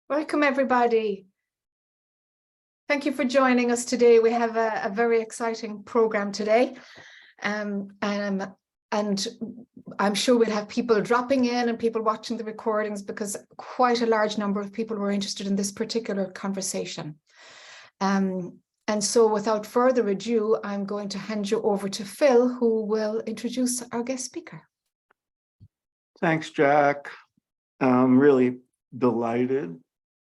Welcome, everybody. Thank you for joining us today. We have a very exciting program today. And I'm sure we'll have people dropping in and people watching the recordings because quite a large number of people were interested in this particular conversation. And so without further ado, I'm going to hand you over to Phil, who will introduce our guest speaker. Thanks, Jack. I'm really delighted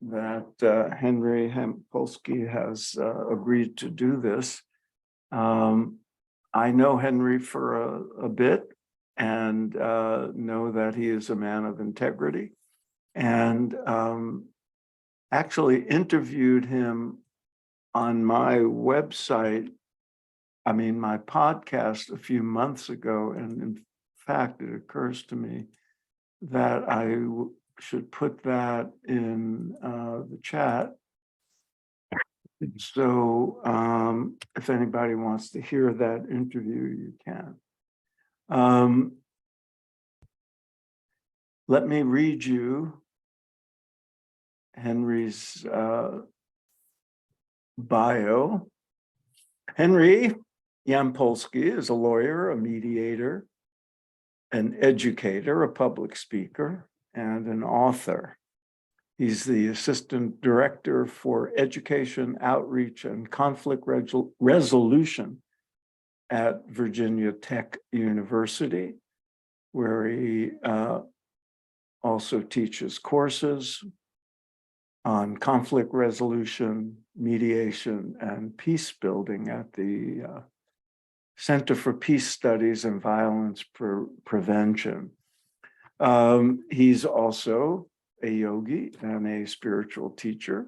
that Henry Hempolsky has agreed to do this. I know Henry for a bit and know that he is a man of integrity, and actually interviewed him on my website, my podcast a few months ago. And in fact, it occurs to me that I should put that in the chat. So if anybody wants to hear that interview, you can. Let me read you Henry's bio. Henry Yampolsky is a lawyer, a mediator, an educator, a public speaker, and an author. He's the Assistant Director for Education, Outreach, and Conflict Resolution at Virginia Tech University, where he also teaches courses on conflict resolution, mediation, and peace building at the Center for Peace Studies and Violence Prevention. He's also a yogi and a spiritual teacher,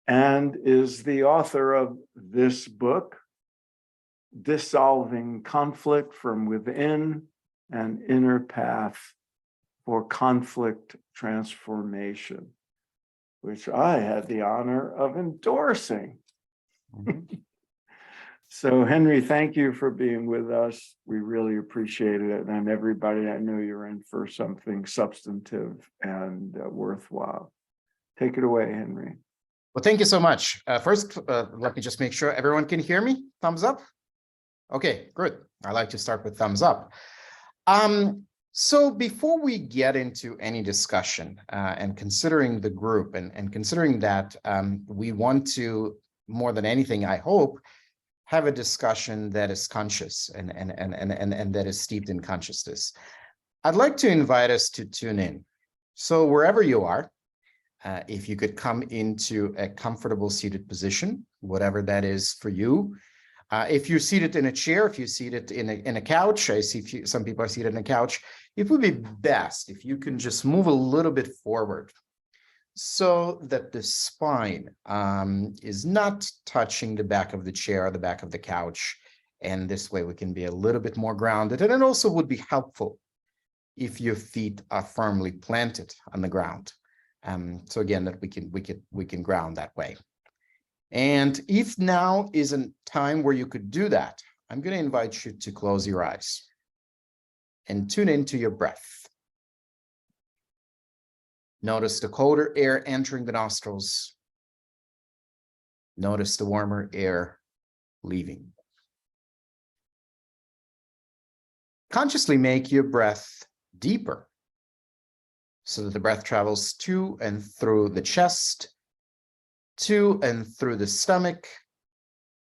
and is the author of this book, Dissolving Conflict from Within: An Inner Path for Conflict Transformation, which I had the honor of endorsing. So Henry, thank you for being with us. We really appreciate it. And everybody, I know you're in for something substantive and worthwhile. Take it away, Henry. Well, thank you so much. First, let me just make sure everyone can hear me. Thumbs up. Okay, good. I like to start with thumbs up. So before we get into any discussion and considering the group and considering that we want to, more than anything, I hope, have a discussion that is conscious and that is steeped in consciousness, I'd like to invite us to tune in. So wherever you are, if you could come into a comfortable seated position, whatever that is for you. If you're seated in a chair, if you're seated in a couch, I see some people are seated in a couch, it would be best if you can just move a little bit forward so that the spine is not touching the back of the chair or the back of the couch. And this way we can be a little bit more grounded. And it also would be helpful if your feet are firmly planted on the ground. So again, that we can ground that way. And if now is a time where you could do that, I'm going to invite you to close your eyes and tune into your breath. Notice the colder air entering the nostrils. Notice the warmer air leaving. Consciously make your breath deeper so that the breath travels to and through the chest, to and through the stomach,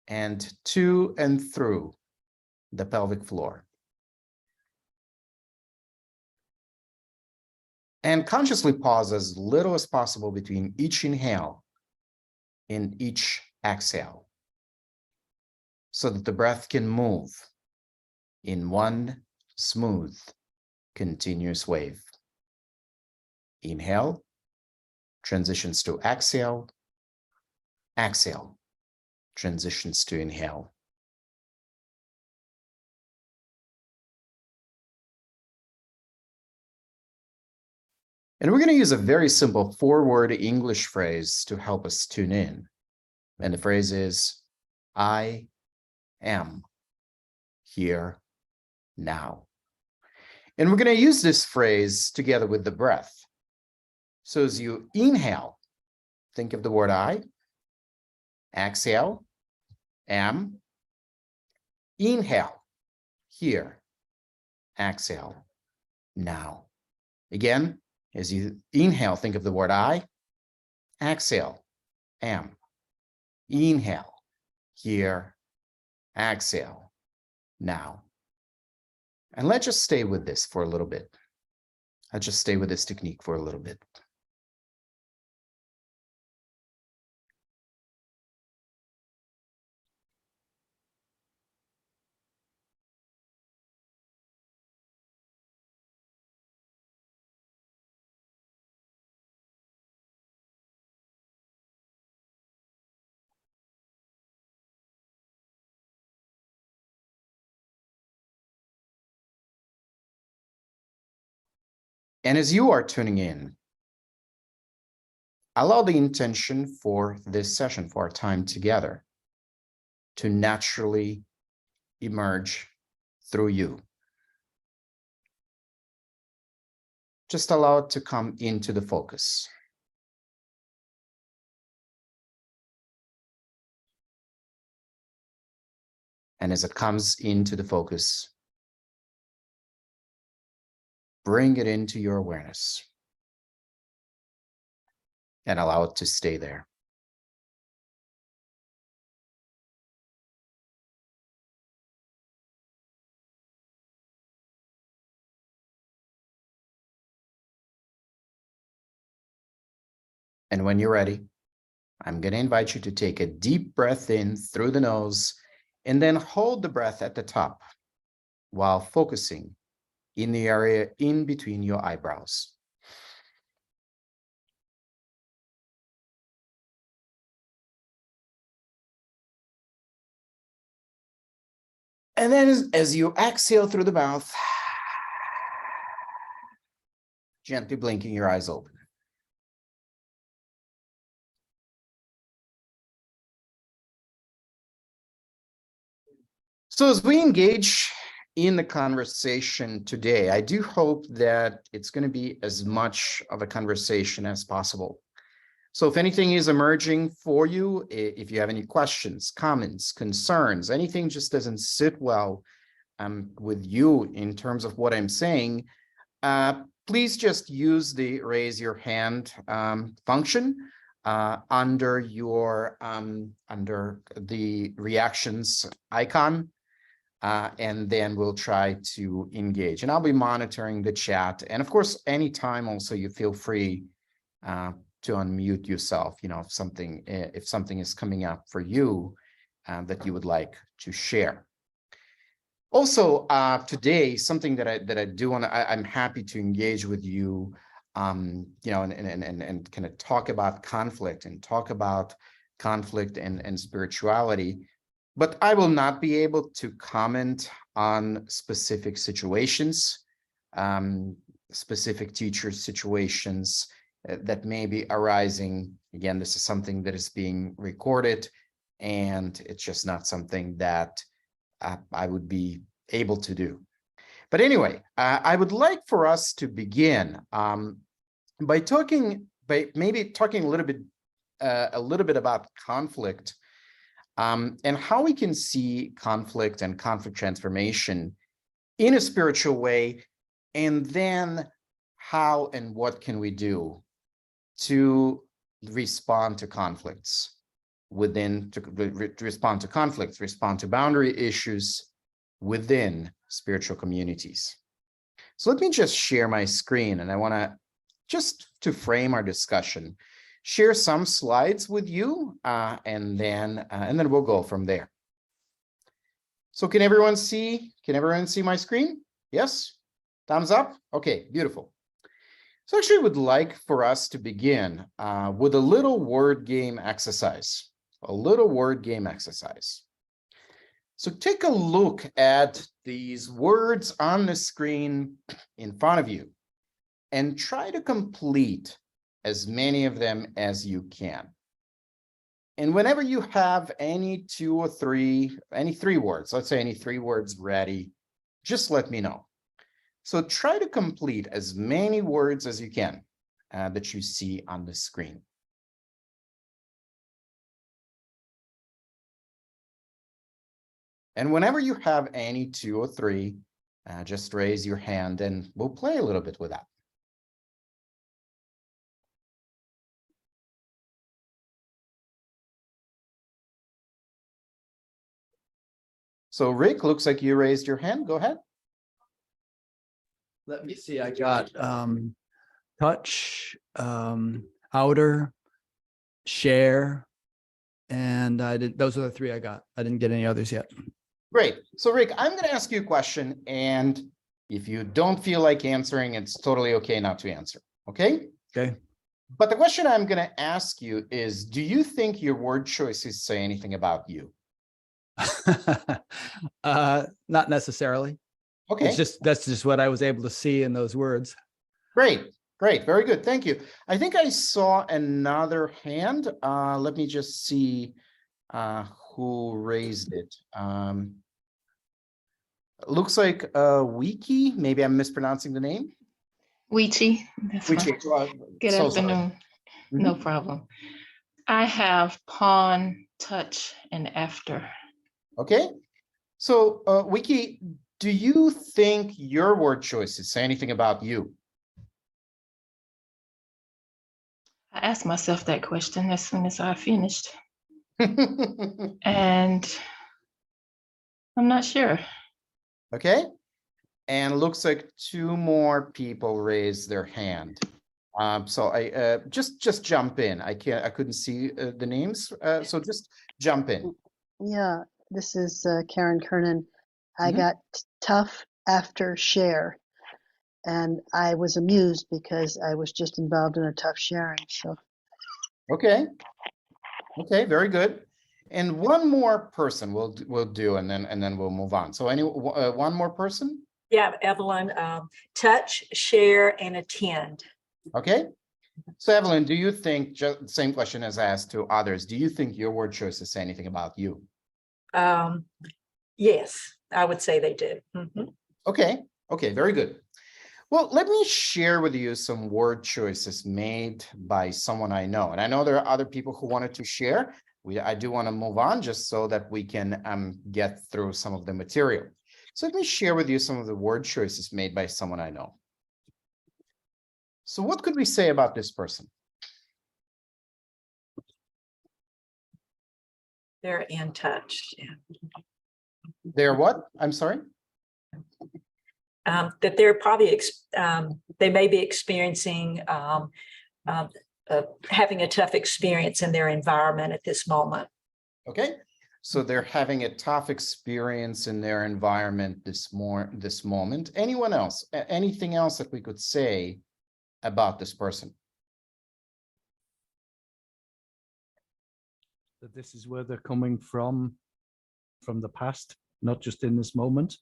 and to and through the pelvic floor. And consciously pause as little as possible between each inhale and each exhale so that the breath can move in one smooth, continuous wave. Inhale, transitions to exhale. Exhale, transitions to inhale. And we're going to use a very simple four-word English phrase to help us tune in. And the phrase is, I am here now. And we're going to use this phrase together with the breath. So as you inhale, think of the word I. Exhale, am. Inhale, here. Exhale, now. Again, as you inhale, think of the word I. Exhale, am. Inhale, here. Exhale, now. And let's just stay with this for a little bit. Let's just stay with this technique for a little bit. And as you are tuning in, allow the intention for this session, for our time together, to naturally emerge through you. Just allow it to come into the focus. And as it comes into the focus, bring it into your awareness and allow it to stay there. And when you're ready, I'm going to invite you to take a deep breath in through the nose and then hold the breath at the top while focusing in the area in between your eyebrows. And then as you exhale through the mouth, gently blinking your eyes open. So as we engage in the conversation today, I do hope that it's going to be as much of a conversation as possible. So if anything is emerging for you, if you have any questions, comments, concerns, anything just doesn't sit well with you in terms of what I'm saying, please just use the raise your hand function under the reactions icon. And then we'll try to engage. And I'll be monitoring the chat. And of course, anytime also you feel free to unmute yourself, if something is coming up for you that you would like to share. Also, today, something that I do want to, I'm happy to engage with you, and kind of talk about conflict and spirituality. But I will not be able to comment on specific situations, specific teacher situations that may be arising. Again, this is something that is being recorded, and it's just not something that I would be able to do. But anyway, I would like for us to begin by maybe talking a little bit about conflict. And how we can see conflict and conflict transformation in a spiritual way, and then how and what can we do to respond to conflicts respond to boundary issues within spiritual communities. So let me just share my screen, and I want to, just to frame our discussion, share some slides with you, and then we'll go from there. So can everyone see my screen? Yes? Thumbs up? Okay, beautiful. So actually I would like for us to begin with a little word game exercise. So take a look at these words on the screen in front of you and try to complete as many of them as you can. And whenever you have any three words, let's say any three words ready, just let me know. So try to complete as many words as you can that you see on the screen. And whenever you have any 2 or 3, just raise your hand and we'll play a little bit with that. So Rick, looks like you raised your hand. Go ahead. Let me see, I got touch, outer, share, and those are the 3 I got. I didn't get any others yet. Great. So Rick, I'm going to ask you a question, and if you don't feel like answering, it's totally okay not to answer. Okay? Okay. But the question I'm going to ask you is, do you think your word choices say anything about you? Not necessarily. Okay. That's just what I was able to see in those words. Great. Great. Very good. Thank you. I think I saw another hand. Let me just see who raised it. Looks like Wiki. Maybe I'm mispronouncing the name. Weechi. That's fine. Wiki. Good So sorry. afternoon. No problem. I have pawn, touch, and after. Okay. So Wiki, do you think your word choices say anything about you? I asked myself that question as soon as I finished, and I'm not sure. Okay. And looks like 2 more people raised their hand. So I just jump in. I couldn't see the names. So just jump in. Yeah, this is Karen Kernan. I Mhm. got tough after share, and I was amused because I was just involved in a tough sharing. So Okay. Okay, very good. And one more person we'll do, and then we'll move on. So one more person. Yeah, Evelyn, touch, share, and attend. Okay. So Evelyn, do you think, just same question as I asked to others, do you think your word choices say anything about you? Yes, I would say they do. Mhm. Okay. Okay, very good. Well, let me share with you some word choices made by someone I know. And I know there are other people who wanted to share. I do want to move on just so that we can get through some of the material. So let me share with you some of the word choices made by someone I know. So what could we say about this person? They're in touch. Yeah. They're what? I'm sorry? That they're probably they may be experiencing having a tough experience in their environment at this moment. Okay. So they're having a tough experience in their environment this moment. Anyone else? Anything else that we could say about this person? That this is where they're coming from the past, not just in this moment.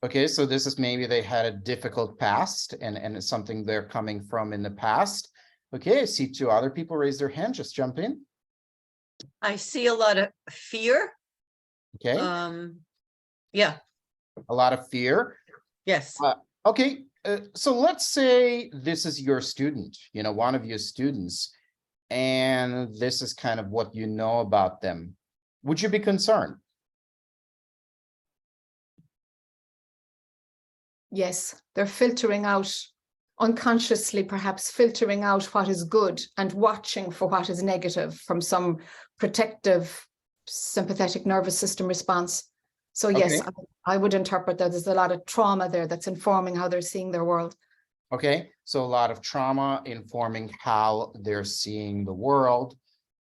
Okay, so this is maybe they had a difficult past and it's something they're coming from in the past. Okay, I see 2 other people raise their hand. Just jump in. I see a lot of fear. Okay, Yeah, a lot of fear. yes. Okay, so let's say this is your student, one of your students, and this is kind of what you know about them. Would you be concerned? Yes, they're filtering out, unconsciously perhaps filtering out what is good and watching for what is negative from some protective sympathetic nervous system response. So yes, Okay. I would interpret that there's a lot of trauma there that's informing how they're seeing their world. Okay, so a lot of trauma informing how they're seeing the world,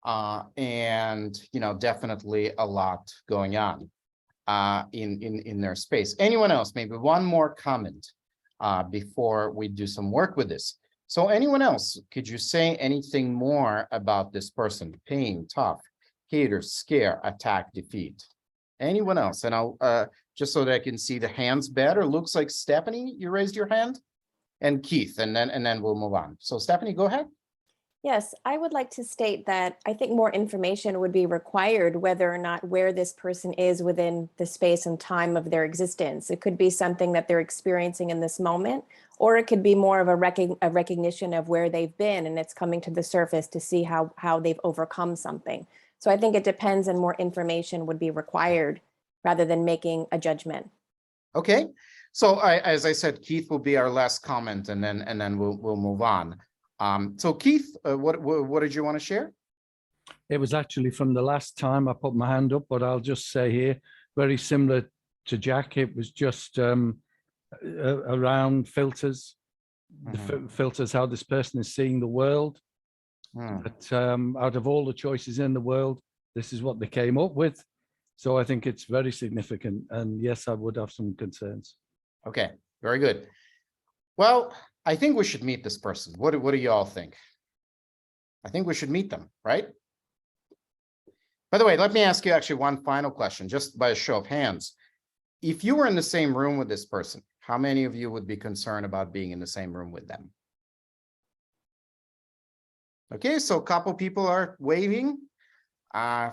and definitely a lot going on in their space. Anyone else? Maybe one more comment before we do some work with this. So anyone else, could you say anything more about this person? Pain, tough, hater, scare, attack, defeat. Anyone else? And I'll just so that I can see the hands better. Looks like Stephanie, you raised your hand, and Keith, and then we'll move on. So Stephanie, go ahead. Yes, I would like to state that I think more information would be required whether or not where this person is within the space and time of their existence. It could be something that they're experiencing in this moment, or it could be more of a recognition of where they've been and it's coming to the surface to see how they've overcome something. So I think it depends and more information would be required rather than making a judgment. Okay, so as I said, Keith will be our last comment, and then we'll move on. So Keith, what did you want to share? It was actually from the last time I put my hand up, but I'll just say here, very similar to Jack. It was just around filters, filters, how this person is seeing the world. But out of all the choices in the world, this is what they came up with. So I think it's very significant. And yes, I would have some concerns. Okay, very good. Well, I think we should meet this person. What do you all think? I think we should meet them, right? By the way, let me ask you actually one final question, just by a show of hands. If you were in the same room with this person, how many of you would be concerned about being in the same room with them? Okay, so a couple people are waving.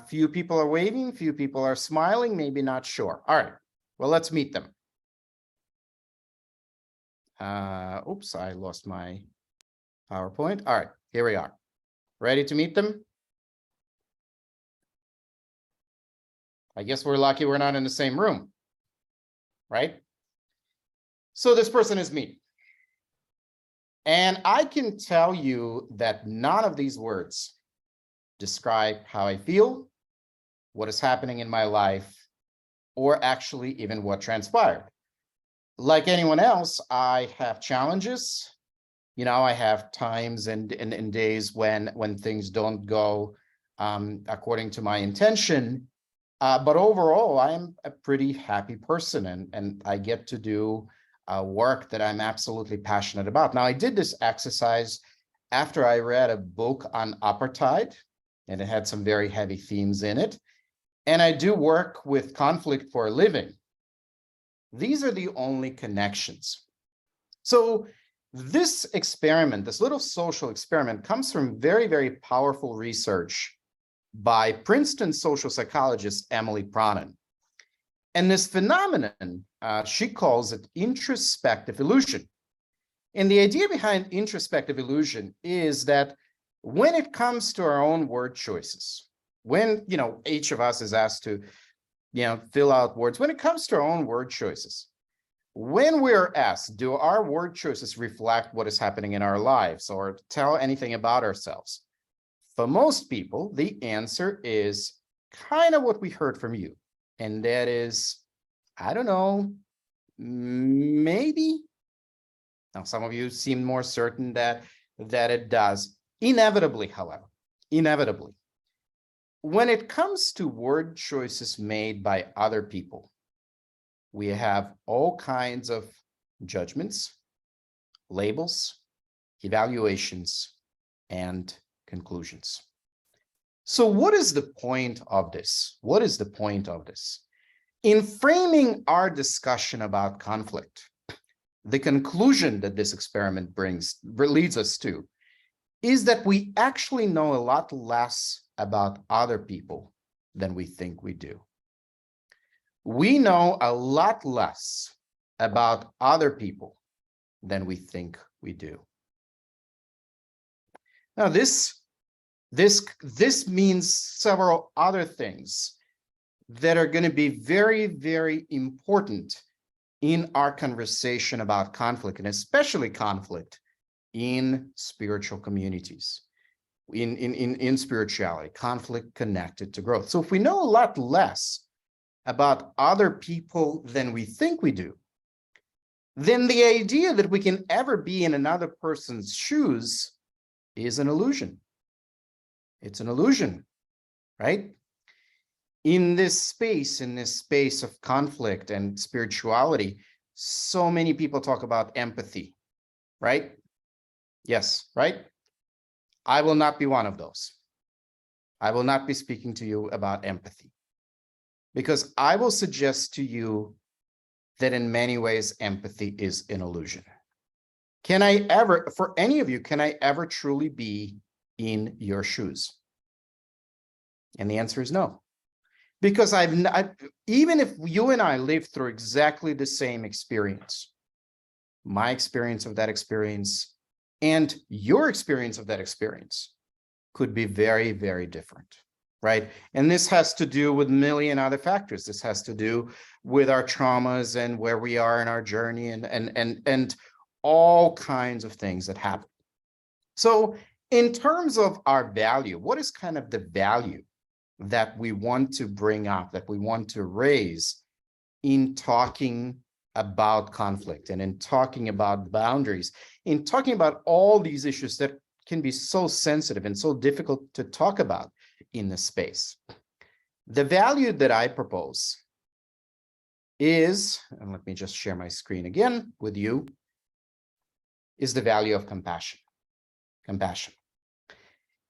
Few people are waving, few people are smiling, maybe not sure. All right, well, let's meet them. Oops, I lost my PowerPoint. All right, here we are. Ready to meet them? I guess we're lucky we're not in the same room, right? So this person is me. And I can tell you that none of these words describe how I feel, what is happening in my life, or actually even what transpired. Like anyone else, I have challenges. You know, I have times and days when things don't go according to my intention. But overall, I am a pretty happy person, and I get to do work that I'm absolutely passionate about. Now, I did this exercise after I read a book on apartheid, and it had some very heavy themes in it. And I do work with conflict for a living. These are the only connections. So this experiment, this little social experiment, comes from very, very powerful research by Princeton social psychologist Emily Pronin. And this phenomenon, she calls it introspective illusion. And the idea behind introspective illusion is that when it comes to our own word choices, when, you know, each of us is asked to, you know, fill out words, when it comes to our own word choices, when we're asked, do our word choices reflect what is happening in our lives or tell anything about ourselves? For most people, the answer is kind of what we heard from you. And that is, I don't know, maybe. Now, some of you seem more certain that it does. Inevitably, however, inevitably, when it comes to word choices made by other people, we have all kinds of judgments, labels, evaluations, and conclusions. So what is the point of this? What is the point of this? In framing our discussion about conflict, the conclusion that this experiment leads us to is that we actually know a lot less about other people than we think we do. We know a lot less about other people than we think we do. Now, this means several other things that are going to be very, very important in our conversation about conflict, and especially conflict in spiritual communities, in spirituality, conflict connected to growth. So if we know a lot less about other people than we think we do, then the idea that we can ever be in another person's shoes is an illusion. It's an illusion, right? In this space of conflict and spirituality, so many people talk about empathy, right? Yes, right? I will not be one of those. I will not be speaking to you about empathy, because I will suggest to you that in many ways, empathy is an illusion. Can I ever, for any of you, can I ever truly be in your shoes? And the answer is no. Because even if you and I live through exactly the same experience, my experience of that experience and your experience of that experience could be very, very different. right? And this has to do with a million other factors. This has to do with our traumas and where we are in our journey and all kinds of things that happen. So in terms of our value, what is kind of the value that we want to bring up, that we want to raise in talking about conflict and in talking about boundaries, in talking about all these issues that can be so sensitive and so difficult to talk about in this space? The value that I propose is, and let me just share my screen again with you, is the value of compassion. Compassion.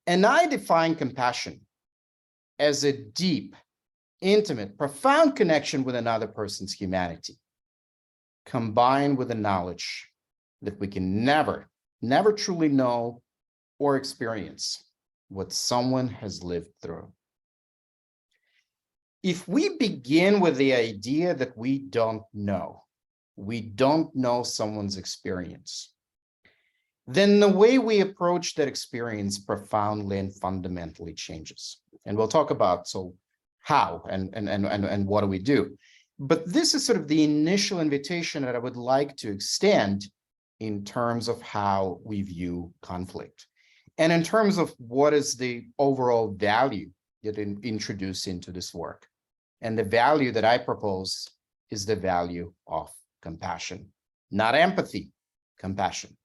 And I define compassion as a deep, intimate, profound connection with another person's humanity, combined with the knowledge that we can never truly know or experience what someone has lived through. If we begin with the idea that we don't know someone's experience, then the way we approach that experience profoundly and fundamentally changes. And we'll talk about how and what do we do. But this is sort of the initial invitation that I would like to extend in terms of how we view conflict. And in terms of what is the overall value that introduced into this work. And the value that I propose is the value of compassion, not empathy, compassion.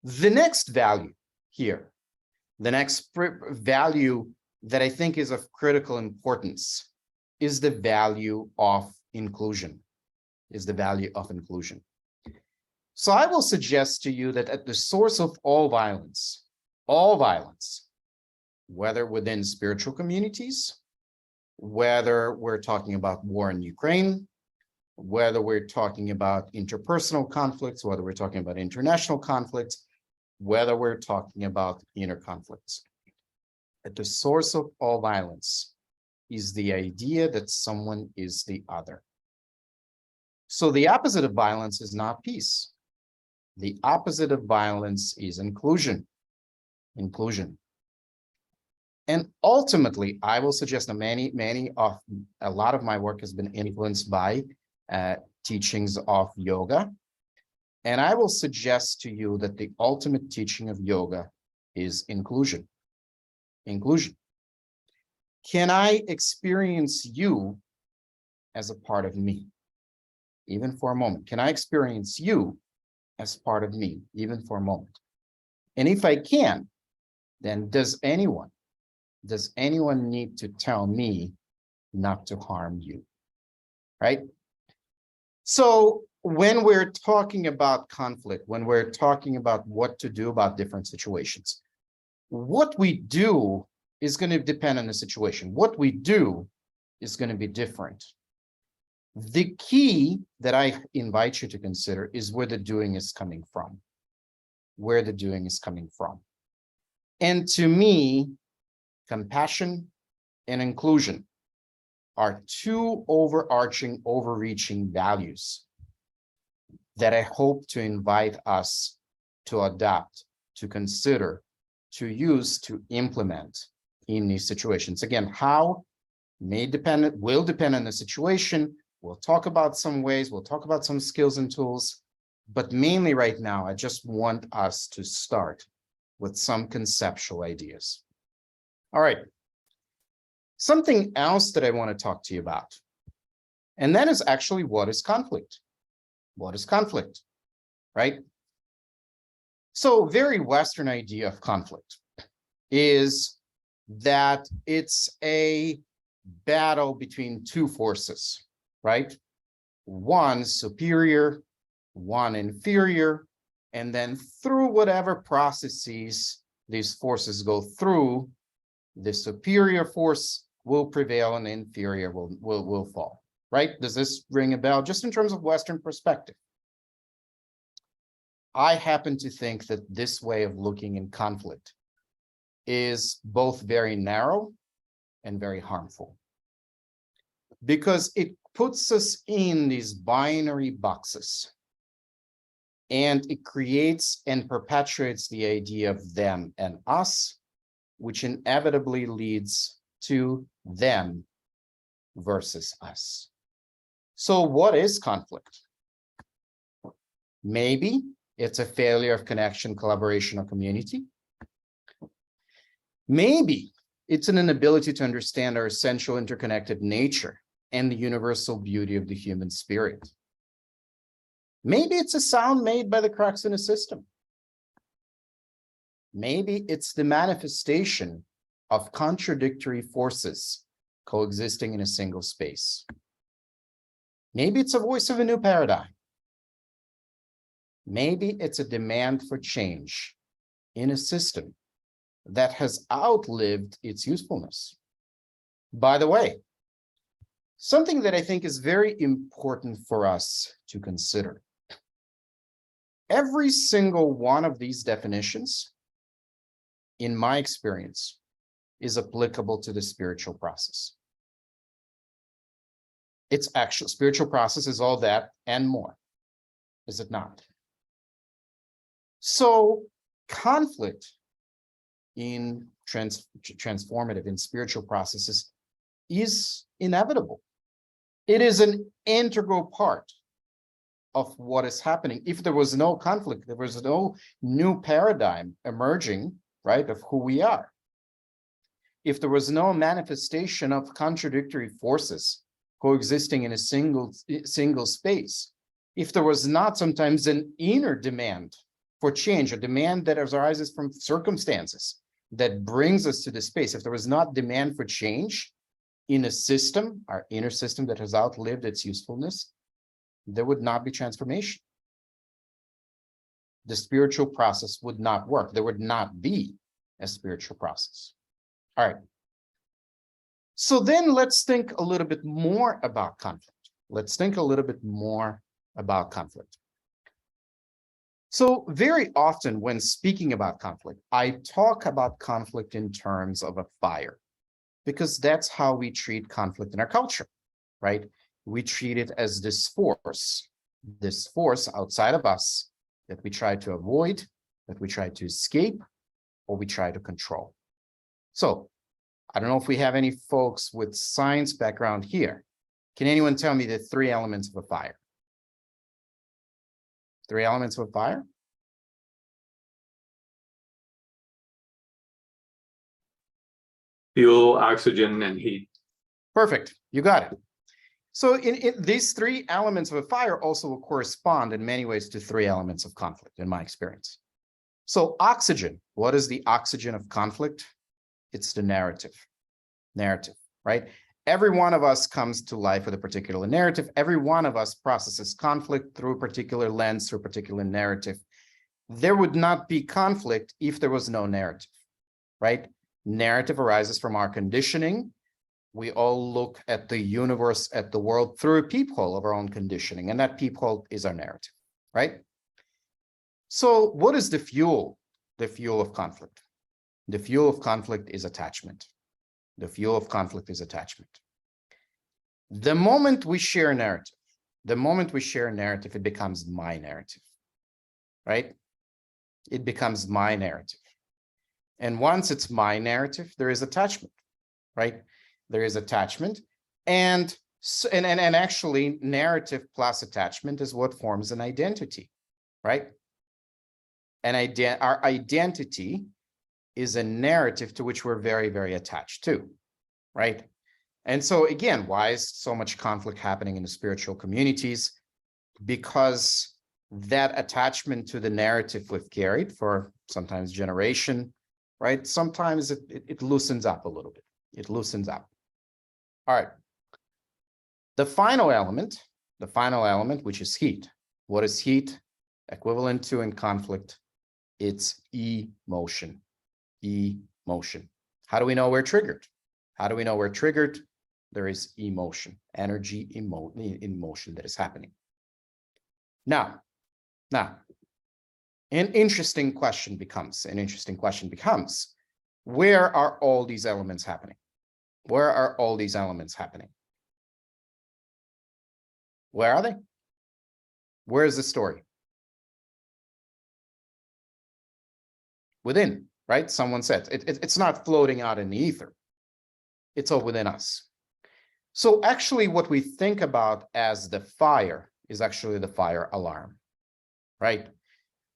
The next value here, the next value that I think is of critical importance is the value of inclusion, So I will suggest to you that at the source of all violence, whether within spiritual communities, whether we're talking about war in Ukraine, whether we're talking about interpersonal conflicts, whether we're talking about international conflicts, whether we're talking about inner conflicts. At the source of all violence is the idea that someone is the other. So the opposite of violence is not peace. The opposite of violence is inclusion. And ultimately, I will suggest that a lot of my work has been influenced by teachings of yoga. And I will suggest to you that the ultimate teaching of yoga is inclusion. Can I experience you as a part of me, even for a moment? Can I experience you as part of me, even for a moment? And if I can, then does anyone need to tell me not to harm you, right? So when we're talking about conflict, when we're talking about what to do about different situations, what we do is going to depend on the situation. What we do is going to be different. The key that I invite you to consider is where the doing is coming from. And to me, compassion and inclusion are two overreaching values that I hope to invite us to adopt, to consider, to use, to implement in these situations. Again, how will depend on the situation. We'll talk about some ways, we'll talk about some skills and tools, but mainly right now, I just want us to start with some conceptual ideas. All right. Something else that I want to talk to you about, and that is actually what is conflict? What is conflict, right? So very Western idea of conflict is that it's a battle between two forces, right? One superior, one inferior, and then through whatever processes these forces go through, the superior force will prevail and the inferior will fall, right? Does this ring a bell? Just in terms of Western perspective. I happen to think that this way of looking in conflict is both very narrow and very harmful, because it puts us in these binary boxes and it creates and perpetuates the idea of them and us, which inevitably leads to them versus us. So what is conflict? Maybe it's a failure of connection, collaboration, or community. Maybe it's an inability to understand our essential interconnected nature and the universal beauty of the human spirit. Maybe it's a sound made by the cracks in a system. Maybe it's the manifestation of contradictory forces coexisting in a single space. Maybe it's a voice of a new paradigm. Maybe it's a demand for change in a system that has outlived its usefulness. By the way, something that I think is very important for us to consider. Every single one of these definitions, in my experience, is applicable to the spiritual process. It's actual spiritual process is all that and more, is it not? So conflict in transformative, in spiritual processes is inevitable. It is an integral part of what is happening. If there was no conflict, there was no new paradigm emerging, right, of who we are. If there was no manifestation of contradictory forces coexisting in a single space, if there was not sometimes an inner demand for change, a demand that arises from circumstances that brings us to this space, if there was not demand for change in a system, our inner system that has outlived its usefulness, there would not be transformation. The spiritual process would not work. There would not be a spiritual process. All right. So then let's think a little bit more about conflict. Let's think a little bit more about conflict. So very often when speaking about conflict, I talk about conflict in terms of a fire, because that's how we treat conflict in our culture, right? We treat it as this force outside of us that we try to avoid, that we try to escape, or we try to control. So I don't know if we have any folks with science background here. Can anyone tell me the 3 elements of a fire? 3 elements of a fire? Fuel, oxygen, and heat. Perfect, you got it. So in these 3 elements of a fire also will correspond in many ways to 3 elements of conflict, in my experience. So oxygen, what is the oxygen of conflict? It's the narrative, right? Every one of us comes to life with a particular narrative. Every one of us processes conflict through a particular lens, through a particular narrative. There would not be conflict if there was no narrative, right? Narrative arises from our conditioning. We all look at the universe, at the world through a peephole of our own conditioning, and that peephole is our narrative, right? So what is the fuel? The fuel of conflict. The fuel of conflict is attachment. The fuel of conflict is attachment. The moment we share narrative, it becomes my narrative, right? It becomes my narrative. And once it's my narrative, there is attachment, right? There is attachment. And actually, narrative plus attachment is what forms an identity, right? Our identity is a narrative to which we're very, very attached to, right? And so again, why is so much conflict happening in the spiritual communities? Because that attachment to the narrative we've carried for sometimes generation, right? Sometimes it loosens up a little bit. It loosens up. All right. The final element, which is heat. What is heat equivalent to in conflict? It's emotion. Emotion. How do we know we're triggered? How do we know we're triggered? There is emotion, energy in motion that is happening. Now, an interesting question becomes, where are all these elements happening? Where are all these elements happening? Where are they? Where is the story? Within. right? Someone said it's not floating out in the ether. It's all within us. So actually what we think about as the fire is actually the fire alarm, right?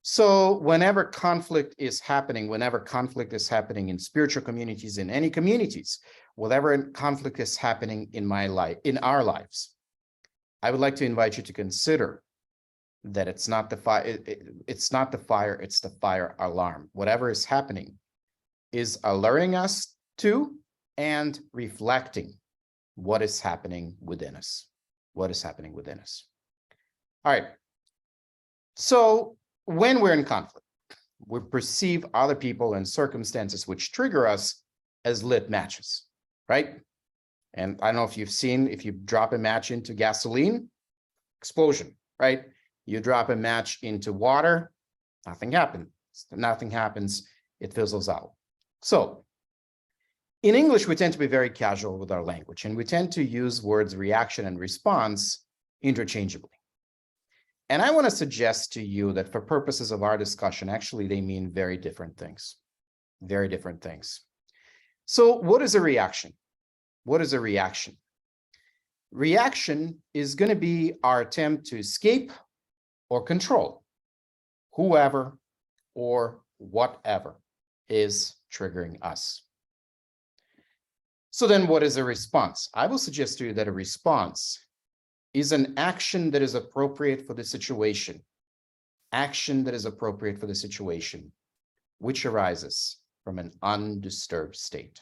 So whenever conflict is happening in spiritual communities, in any communities, whatever conflict is happening in my life, in our lives, I would like to invite you to consider that it's not the fire, it's not the fire, it's the fire alarm. Whatever is happening is alerting us to and reflecting what is happening within us. What is happening within us. All right. So when we're in conflict, we perceive other people and circumstances which trigger us as lit matches, right? And I don't know if you've seen, if you drop a match into gasoline, explosion, right? You drop a match into water, nothing happens. Nothing happens, it fizzles out. So in English, we tend to be very casual with our language, and we tend to use words reaction and response interchangeably. And I want to suggest to you that for purposes of our discussion, actually, they mean very different things. Very different things. So what is a reaction? What is a reaction? Reaction is going to be our attempt to escape or control whoever or whatever is triggering us. So then what is a response? I will suggest to you that a response is an action that is appropriate for the situation. Action that is appropriate for the situation, which arises from an undisturbed state.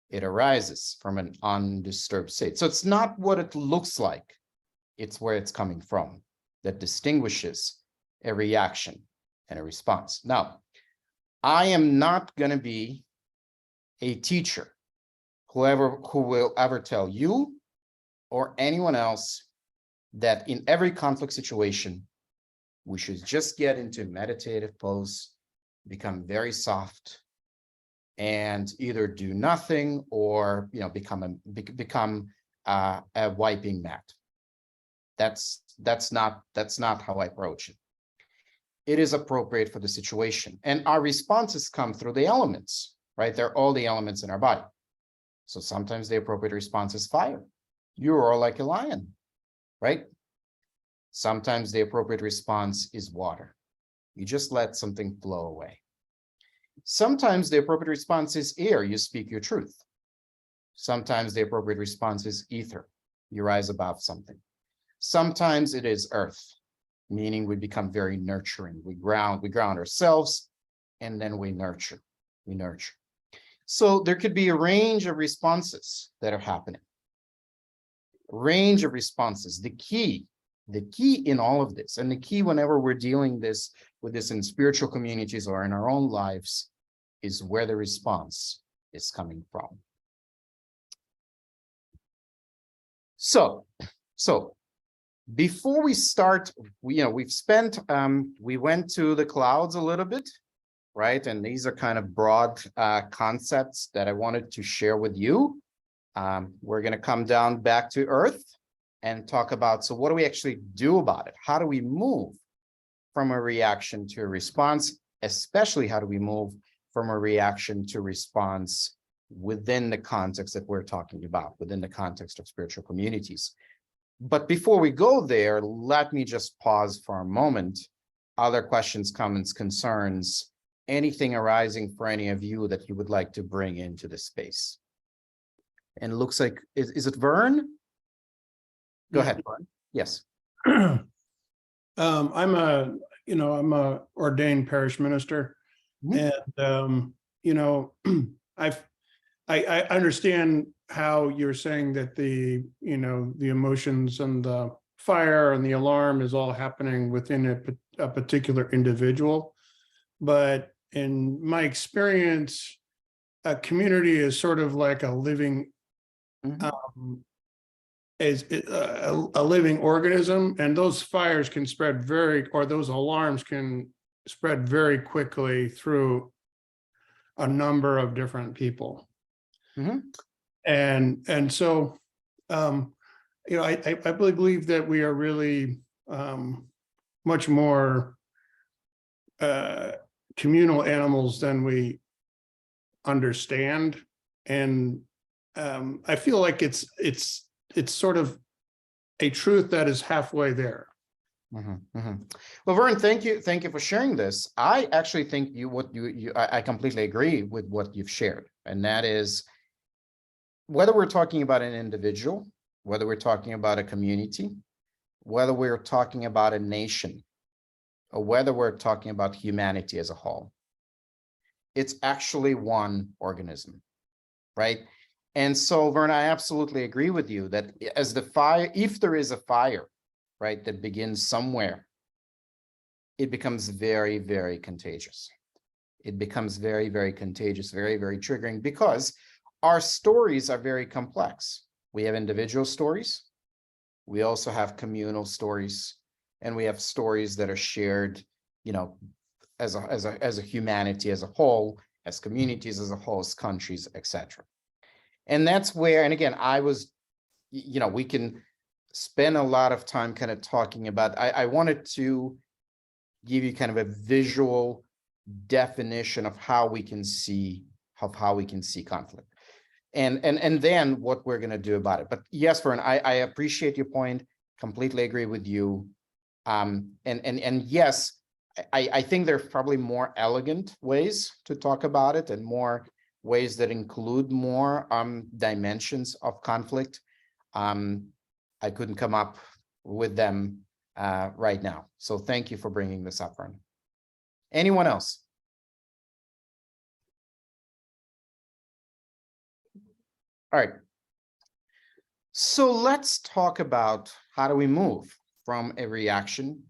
It arises from an undisturbed state. So it's not what it looks like, it's where it's coming from that distinguishes a reaction and a response. Now, I am not going to be a teacher who will ever tell you or anyone else that in every conflict situation, we should just get into a meditative pose, become very soft, and either do nothing or become a wiping mat. That's not how I approach it. It is appropriate for the situation, and our responses come through the elements, right? They're all the elements in our body. So sometimes the appropriate response is fire. You roar like a lion, right? Sometimes the appropriate response is water. You just let something flow away. Sometimes the appropriate response is air. You speak your truth. Sometimes the appropriate response is ether. You rise above something. Sometimes it is earth, meaning we become very nurturing. We ground ourselves, and then we nurture. So there could be a range of responses that are happening. Range of responses. The key in all of this, and the key whenever we're dealing with this in spiritual communities or in our own lives, is where the response is coming from. So before we start, we went to the clouds a little bit, right? And these are kind of broad concepts that I wanted to share with you. We're going to come down back to earth and talk about, so what do we actually do about it? How do we move from a reaction to a response? Especially how do we move from a reaction to response within the context that we're talking about, within the context of spiritual communities? But before we go there, let me just pause for a moment. Other questions, comments, concerns, anything arising for any of you that you would like to bring into the space? And it looks like, is it Vern? Go ahead, Vern. Yes. I'm a ordained parish minister, and I understand how you're saying that the emotions and the fire and the alarm is all happening within a particular individual, but in my experience, a community is sort of like a living is a living organism, and those fires can spread those alarms can spread very quickly through a number of different people. And so I believe that we are really much more communal animals than we understand. And I feel like it's sort of a truth that is halfway there. Well, Vern, thank you for sharing this. I actually think I completely agree with what you've shared, and that is whether we're talking about an individual, whether we're talking about a community, whether we're talking about a nation, or whether we're talking about humanity as a whole, it's actually one organism, right? And so, Vern, I absolutely agree with you that as the fire, if there is a fire, right, that begins somewhere, it becomes very, very contagious. It becomes very, very contagious, very, very triggering, because our stories are very complex. We have individual stories. We also have communal stories, and we have stories that are shared, you know, as a humanity as a whole, as communities as a whole, as countries, etc. And that's where, and again, we can spend a lot of time kind of talking about, I wanted to give you kind of a visual definition of how we can see conflict. And then what we're going to do about it. But yes, Vern, I appreciate your point, completely agree with you. And yes, I think there are probably more elegant ways to talk about it, and more ways that include more dimensions of conflict. I couldn't come up with them right now. So thank you for bringing this up, Vern. Anyone else? All right. So let's talk about how do we move from a reaction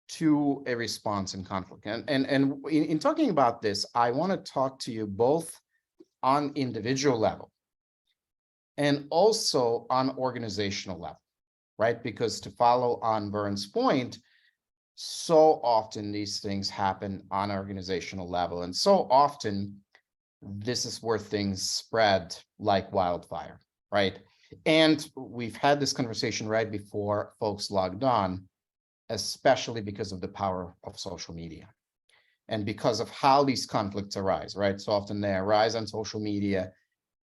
to a response in conflict. And in talking about this, I want to talk to you both on individual level and also on organizational level, right? Because to follow on Vern's point, so often these things happen on organizational level, and so often this is where things spread like wildfire, right? And we've had this conversation right before folks logged on, especially because of the power of social media and because of how these conflicts arise, right? So often they arise on social media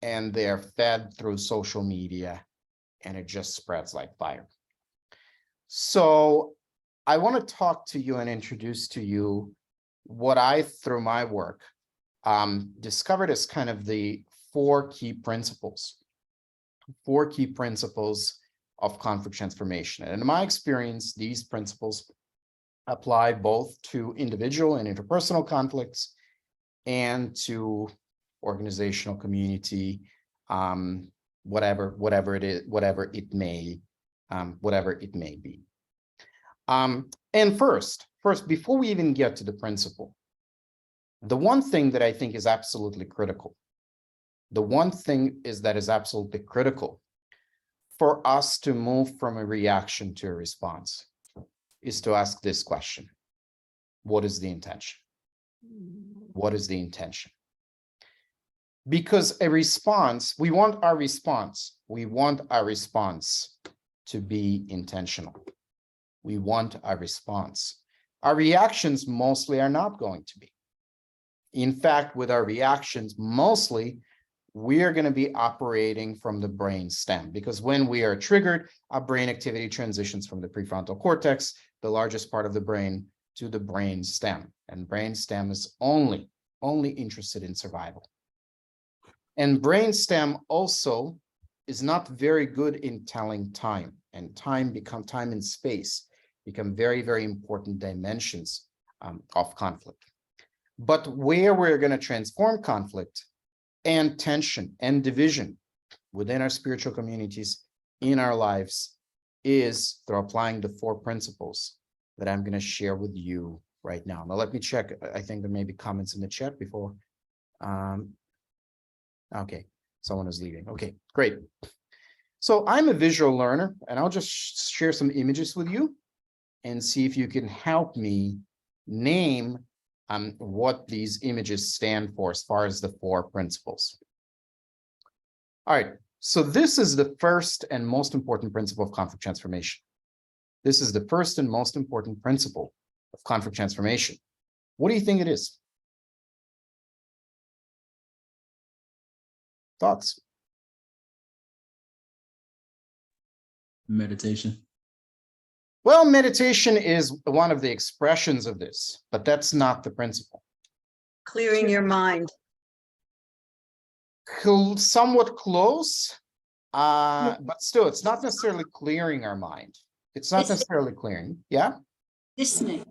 and they're fed through social media, and it just spreads like fire. So I want to talk to you and introduce to you what I, through my work, discovered as kind of the four key principles of conflict transformation. And in my experience, these principles apply both to individual and interpersonal conflicts and to organizational, community, whatever it may be. And first, before we even get to the principle, the one thing that I think is absolutely critical, for us to move from a reaction to a response is to ask this question: what is the intention? What is the intention? Because a response, we want our response to be intentional. We want our response. Our reactions mostly are not going to be. In fact, with our reactions, mostly we are going to be operating from the brain stem, because when we are triggered, our brain activity transitions from the prefrontal cortex, the largest part of the brain, to the brain stem. And brain stem is only interested in survival. And brain stem also is not very good in telling time, and time and space become very, very important dimensions of conflict. But where we're going to transform conflict and tension and division within our spiritual communities, in our lives, is through applying the four principles that I'm going to share with you right now. Now, let me check. I think there may be comments in the chat before. Okay, someone is leaving. Okay, great. So I'm a visual learner, and I'll just share some images with you and see if you can help me name what these images stand for as far as the four principles. All right, so this is the first and most important principle of conflict transformation. This is the first and most important principle of conflict transformation. What do you think it is? Thoughts? Meditation. Well, meditation is one of the expressions of this, but that's not the principle. Clearing your mind. Somewhat close, but still, it's not necessarily clearing our mind. It's not necessarily clearing. Yeah. Listening.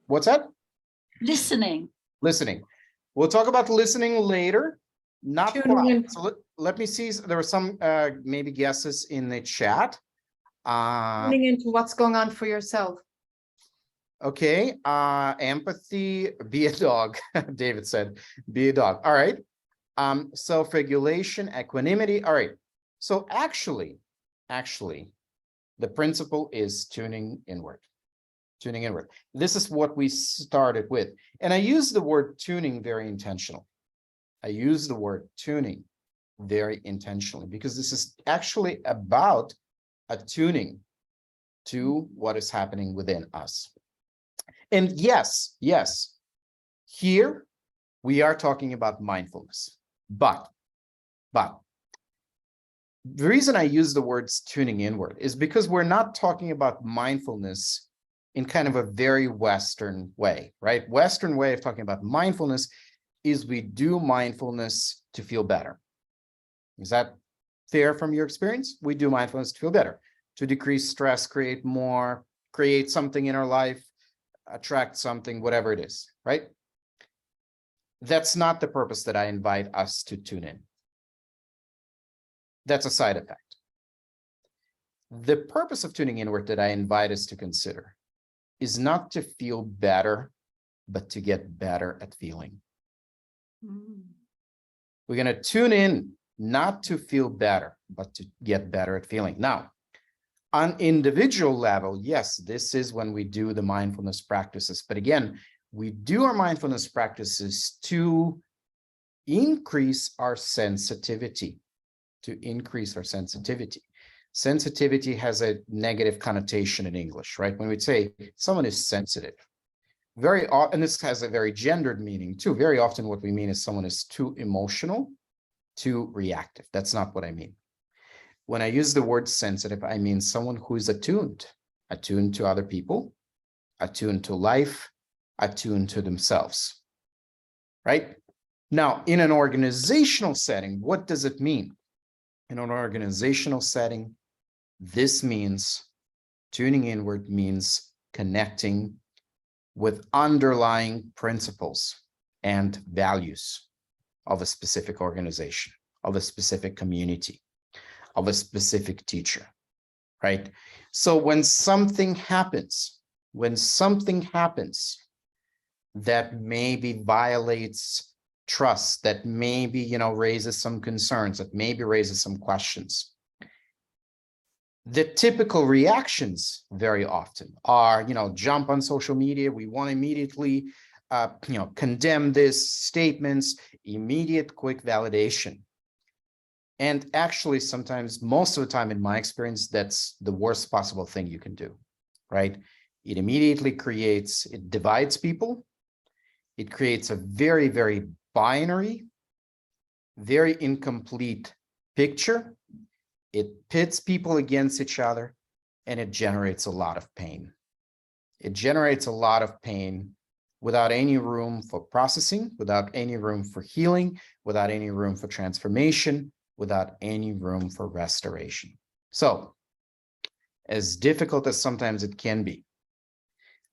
What's that? Listening. Listening. We'll talk about listening later. Not Tuning quite. in. So let me see. There were some maybe guesses in the chat. Tuning into what's going on for yourself. Okay. Empathy, be a dog. David said, be a dog. All right. Self-regulation, equanimity. All right. So actually, the principle is tuning inward. Tuning inward. This is what we started with. And I use the word tuning very intentionally. I use the word tuning very intentionally because this is actually about attuning to what is happening within us. And yes, here we are talking about mindfulness, but the reason I use the words tuning inward is because we're not talking about mindfulness in kind of a very Western way, right? Western way of talking about mindfulness is we do mindfulness to feel better. Is that fair from your experience? We do mindfulness to feel better, to decrease stress, create something in our life, attract something, whatever it is, right? That's not the purpose that I invite us to tune in. That's a side effect. The purpose of tuning inward that I invite us to consider is not to feel better, but to get better at feeling. We're going to tune in not to feel better, but to get better at feeling. Now, on individual level, yes, this is when we do the mindfulness practices. But again, we do our mindfulness practices to increase our sensitivity, Sensitivity has a negative connotation in English, right? When we say someone is sensitive, very often, and this has a very gendered meaning too. Very often what we mean is someone is too emotional, too reactive. That's not what I mean. When I use the word sensitive, I mean someone who is attuned to other people, attuned to life, attuned to themselves, right? Now, in an organizational setting, what does it mean? In an organizational setting, this means tuning inward means connecting with underlying principles and values of a specific organization, of a specific community, of a specific teacher, right? So when something happens that maybe violates trust, that maybe, raises some concerns, that maybe raises some questions, the typical reactions very often are, jump on social media. We want to immediately, condemn this, statements, immediate, quick validation. And actually, sometimes, most of the time, in my experience, that's the worst possible thing you can do, right? It immediately it divides people. It creates a very, very binary, very incomplete picture. It pits people against each other, and it generates a lot of pain. It generates a lot of pain without any room for processing, without any room for healing, without any room for transformation, without any room for restoration. So, as difficult as sometimes it can be,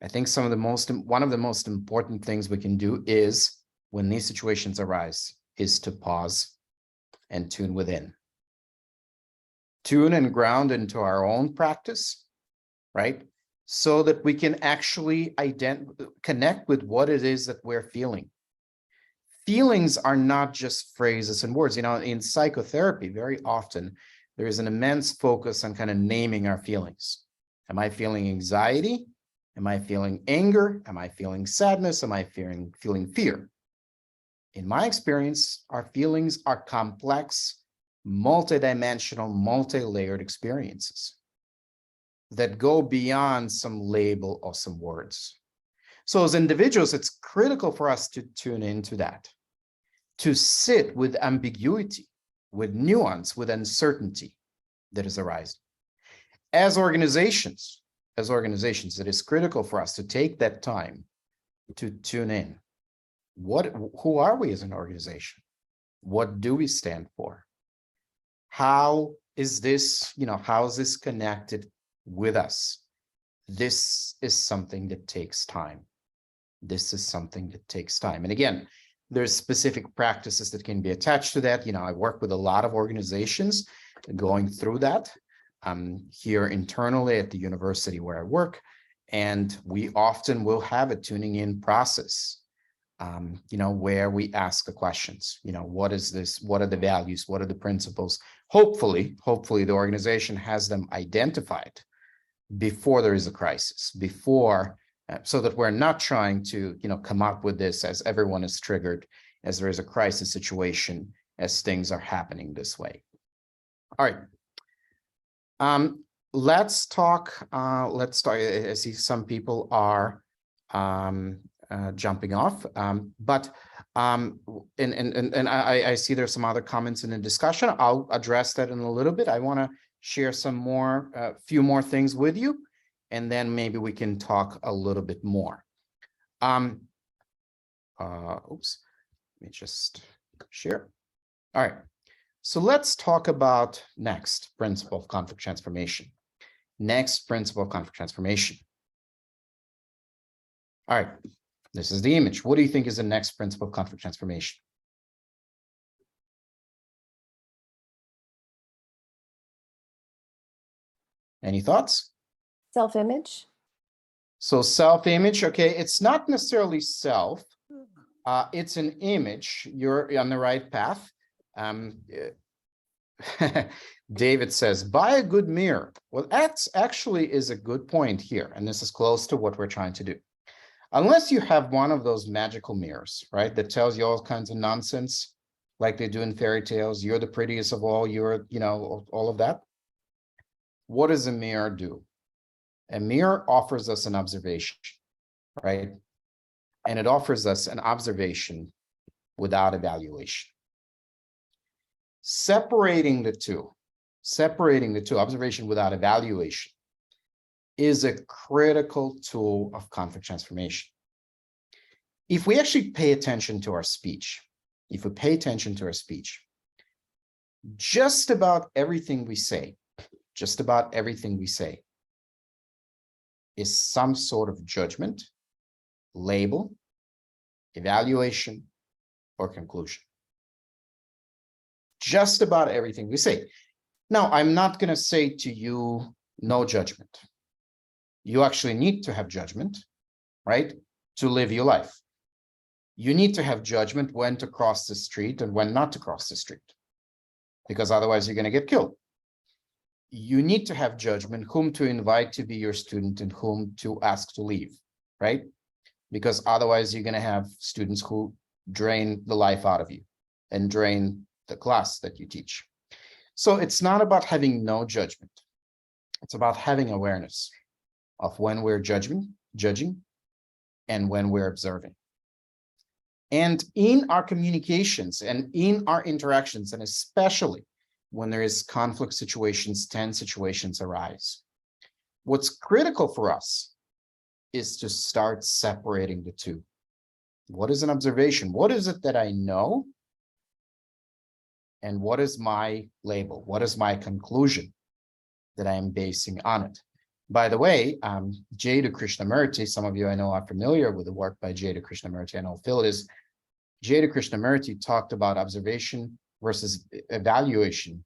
I think one of the most important things we can do is, when these situations arise, is to pause and tune within. Tune and ground into our own practice, right? So that we can actually connect with what it is that we're feeling. Feelings are not just phrases and words. In psychotherapy, very often, there is an immense focus on kind of naming our feelings. Am I feeling anxiety? Am I feeling anger? Am I feeling sadness? Am I feeling fear? In my experience, our feelings are complex, multidimensional, multi-layered experiences that go beyond some label or some words. So as individuals, it's critical for us to tune into that, to sit with ambiguity, with nuance, with uncertainty that is arising. As organizations, it is critical for us to take that time to tune in. Who are we as an organization? What do we stand for? How is this, how is this connected with us? This is something that takes time. This is something that takes time. And again, there's specific practices that can be attached to that. I work with a lot of organizations going through that here internally at the university where I work. And we often will have a tuning in process, where we ask the questions, what is this? What are the values? What are the principles? Hopefully the organization has them identified before there is a crisis, so that we're not trying to, come up with this as everyone is triggered, as there is a crisis situation, as things are happening this way. All right. Let's talk. I see some people are jumping off, but I see there's some other comments in the discussion. I'll address that in a little bit. I want to share some more, few more things with you, and then maybe we can talk a little bit more. Oops, let me just share. All right. So let's talk about next principle of conflict transformation. Next principle of conflict transformation. All right, this is the image. What do you think is the next principle of conflict transformation? Any thoughts? Self-image. So self-image, okay, it's not necessarily self. It's an image. You're on the right path. David says, buy a good mirror. Well, that's actually is a good point here. And this is close to what we're trying to do. Unless you have one of those magical mirrors, right, that tells you all kinds of nonsense, like they do in fairy tales. You're the prettiest of all, you're, all of that. What does a mirror do? A mirror offers us an observation, right? And it offers us an observation without evaluation. Separating the two, observation without evaluation, is a critical tool of conflict transformation. If we actually pay attention to our speech, just about everything we say, is some sort of judgment, label, evaluation, or conclusion. Just about everything we say. Now, I'm not going to say to you, no judgment. You actually need to have judgment, right, to live your life. You need to have judgment when to cross the street and when not to cross the street, because otherwise you're going to get killed. You need to have judgment whom to invite to be your student and whom to ask to leave, right? Because otherwise you're going to have students who drain the life out of you and drain the class that you teach. So it's not about having no judgment. It's about having awareness of when we're judging, and when we're observing. And in our communications and in our interactions, and especially when there is conflict situations, tense situations arise, what's critical for us is to start separating the two. What is an observation? What is it that I know? And what is my label? What is my conclusion that I am basing on it? By the way, Jiddu Krishnamurti, some of you I know are familiar with the work by Jiddu Krishnamurti. I know Phil is. Jiddu Krishnamurti talked about observation versus evaluation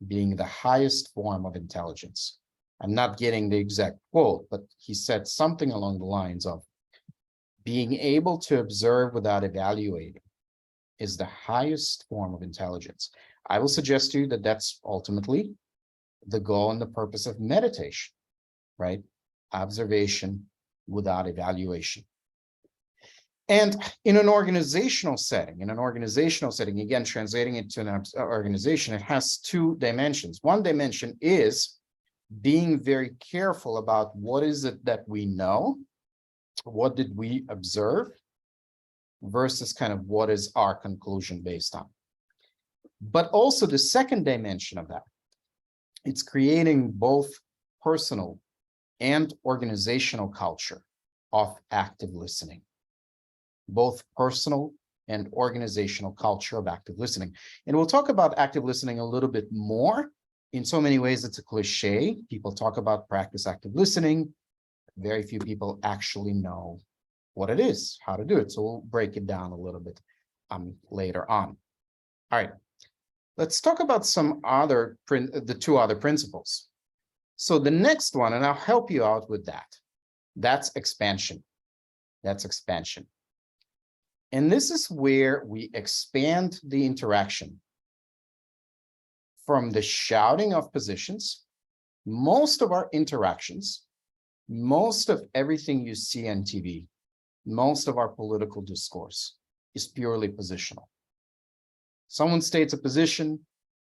being the highest form of intelligence. I'm not getting the exact quote, but he said something along the lines of being able to observe without evaluating is the highest form of intelligence. I will suggest to you that that's ultimately the goal and the purpose of meditation, right? Observation without evaluation. And in an organizational setting, again, translating it to an organization, it has two dimensions. One dimension is being very careful about what is it that we know what did we observe versus kind of what is our conclusion based on. But also the second dimension of that, it's creating both personal and organizational culture of active listening, both personal and organizational culture of active listening. And we'll talk about active listening a little bit more. In so many ways, it's a cliche. People talk about practice active listening. Very few people actually know what it is, how to do it. So we'll break it down a little bit later on. All right, let's talk about the two other principles. So the next one, and I'll help you out with that, that's expansion. That's expansion. And this is where we expand the interaction from the shouting of positions. Most of our interactions, most of everything you see on TV, most of our political discourse is purely positional. Someone states a position,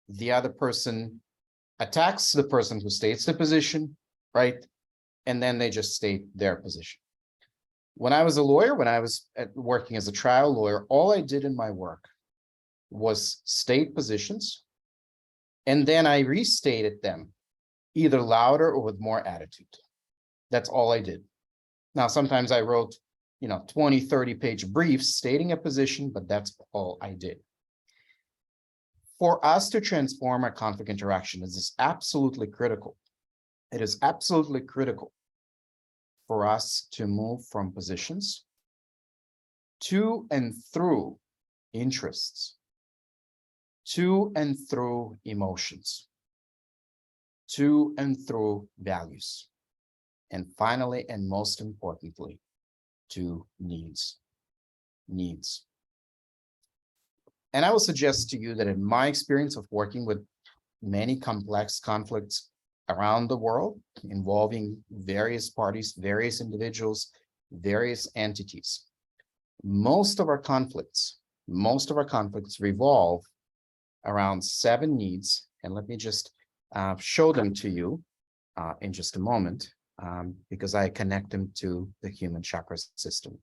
the other person attacks the person who states the position, right? And then they just state their position. When I was a lawyer, when I was working as a trial lawyer, all I did in my work was state positions, and then I restated them either louder or with more attitude. That's all I did. Now, sometimes I wrote, 20, 30-page briefs stating a position, but that's all I did. For us to transform our conflict interaction, this is absolutely critical. It is absolutely critical for us to move from positions to and through interests, to and through emotions, to and through values, and finally, and most importantly, to needs. And I will suggest to you that in my experience of working with many complex conflicts around the world, involving various parties, various individuals, various entities, most of our conflicts revolve around 7 needs. And let me just show them to you in just a moment, because I connect them to the human chakra system.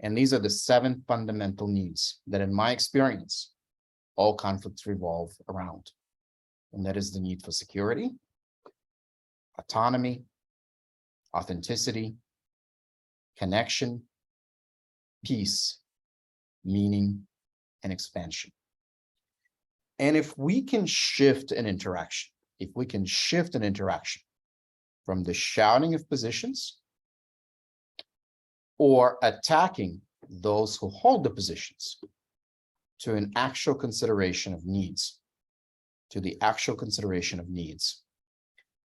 And these are the 7 fundamental needs that, in my experience, all conflicts revolve around. And that is the need for security, autonomy, authenticity, connection, peace, meaning, and expansion. And if we can shift an interaction, from the shouting of positions or attacking those who hold the positions to an actual consideration of needs,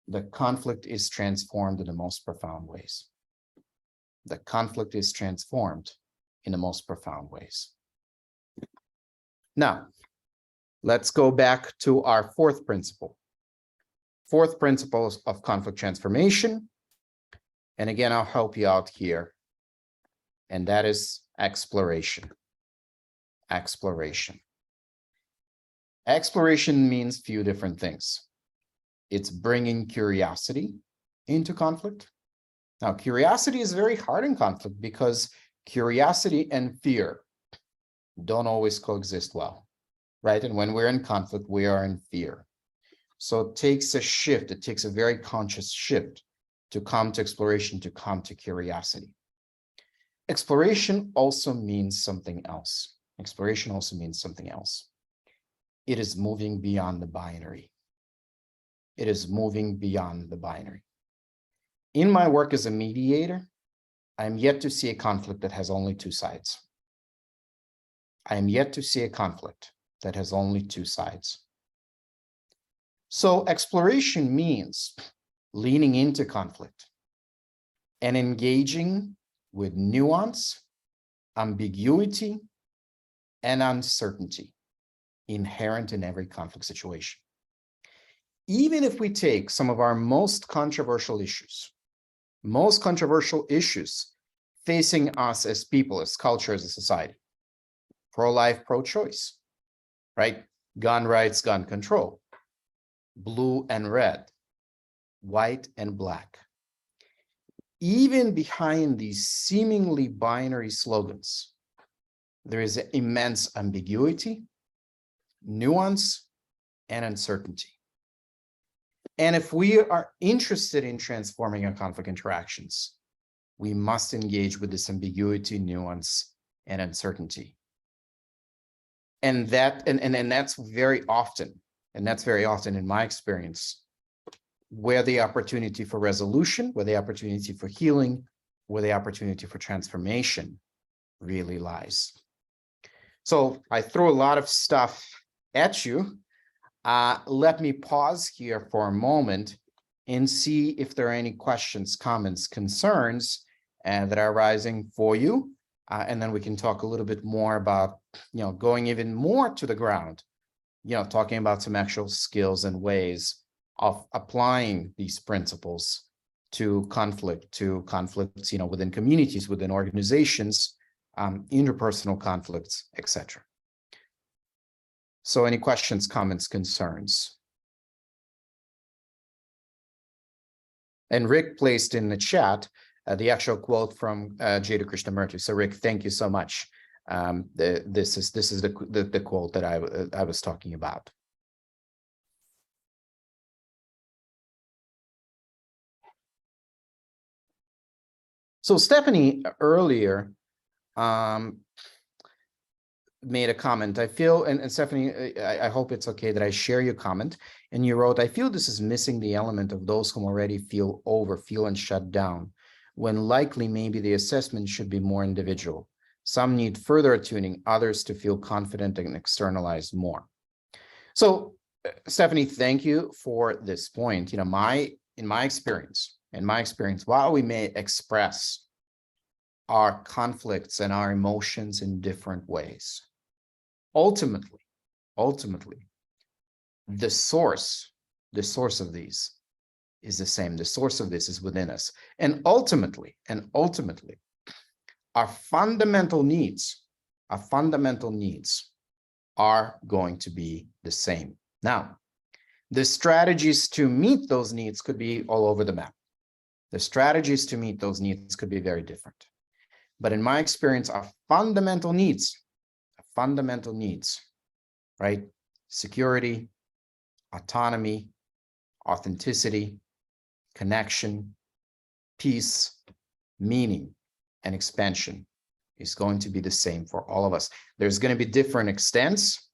the conflict is transformed in the most profound ways. Now, let's go back to our fourth principle. Fourth principle of conflict transformation. And again, I'll help you out here. And that is exploration. Exploration means few different things. It's bringing curiosity into conflict. Now, curiosity is very hard in conflict because curiosity and fear don't always coexist well, right? And when we're in conflict, we are in fear. So it takes a shift. It takes a very conscious shift to come to exploration, to come to curiosity. Exploration also means something else. It is moving beyond the binary. In my work as a mediator, I'm yet to see a conflict that has only 2 sides. So exploration means leaning into conflict and engaging with nuance, ambiguity, and uncertainty inherent in every conflict situation. Even if we take some of our most controversial issues facing us as people, as culture, as a society, pro-life, pro-choice, right? Gun rights, gun control, blue and red, white and black. even behind these seemingly binary slogans, there is immense ambiguity, nuance, and uncertainty. And if we are interested in transforming our conflict interactions, we must engage with this ambiguity, nuance, and uncertainty. And that's very often, in my experience, where the opportunity for resolution, where the opportunity for healing, where the opportunity for transformation really lies. So I throw a lot of stuff at you. Let me pause here for a moment and see if there are any questions, comments, concerns that are arising for you. And then we can talk a little bit more about, going even more to the ground, talking about some actual skills and ways of applying these principles to conflicts, within communities, within organizations, interpersonal conflicts, etc. So any questions, comments, concerns? And Rick placed in the chat the actual quote from Jiddu Krishnamurti. So Rick, thank you so much. This is the quote that I was talking about. So Stephanie earlier made a comment. I feel, and Stephanie, I hope it's okay that I share your comment. And you wrote, I feel this is missing the element of those who already feel and shut down, when likely maybe the assessment should be more individual. Some need further attuning, others to feel confident and externalize more. So Stephanie, thank you for this point. In my experience, while we may express our conflicts and our emotions in different ways, ultimately, the source of these is the same. The source of this is within us. And ultimately, our fundamental needs are going to be the same. Now, the strategies to meet those needs could be all over the map. The strategies to meet those needs could be very different. But in my experience, our fundamental needs, right? Security, autonomy, authenticity, connection, peace, meaning, and expansion is going to be the same for all of us. There's going to be different extents.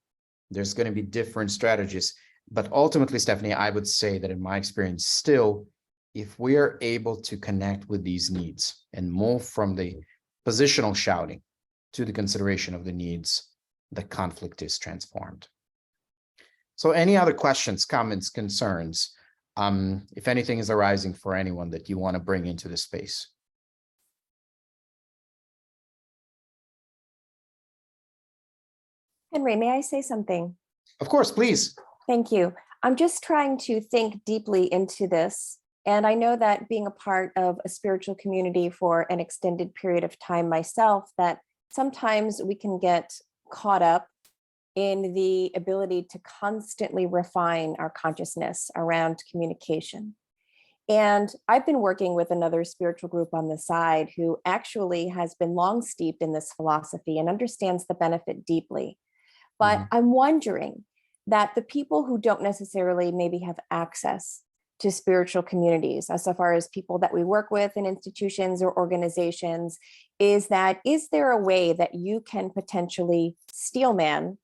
There's going to be different strategies. But ultimately, Stephanie, I would say that in my experience, still, if we are able to connect with these needs and move from the positional shouting to the consideration of the needs, the conflict is transformed. So any other questions, comments, concerns, if anything is arising for anyone that you want to bring into the space? Henry, may I say something? Of course, please. Thank you. I'm just trying to think deeply into this. And I know that being a part of a spiritual community for an extended period of time myself, that sometimes we can get caught up in the ability to constantly refine our consciousness around communication. And I've been working with another spiritual group on the side who actually has been long steeped in this philosophy and understands the benefit deeply. But I'm wondering that the people who don't necessarily maybe have access to spiritual communities, as far as people that we work with in institutions or organizations, is there a way that you can potentially steelman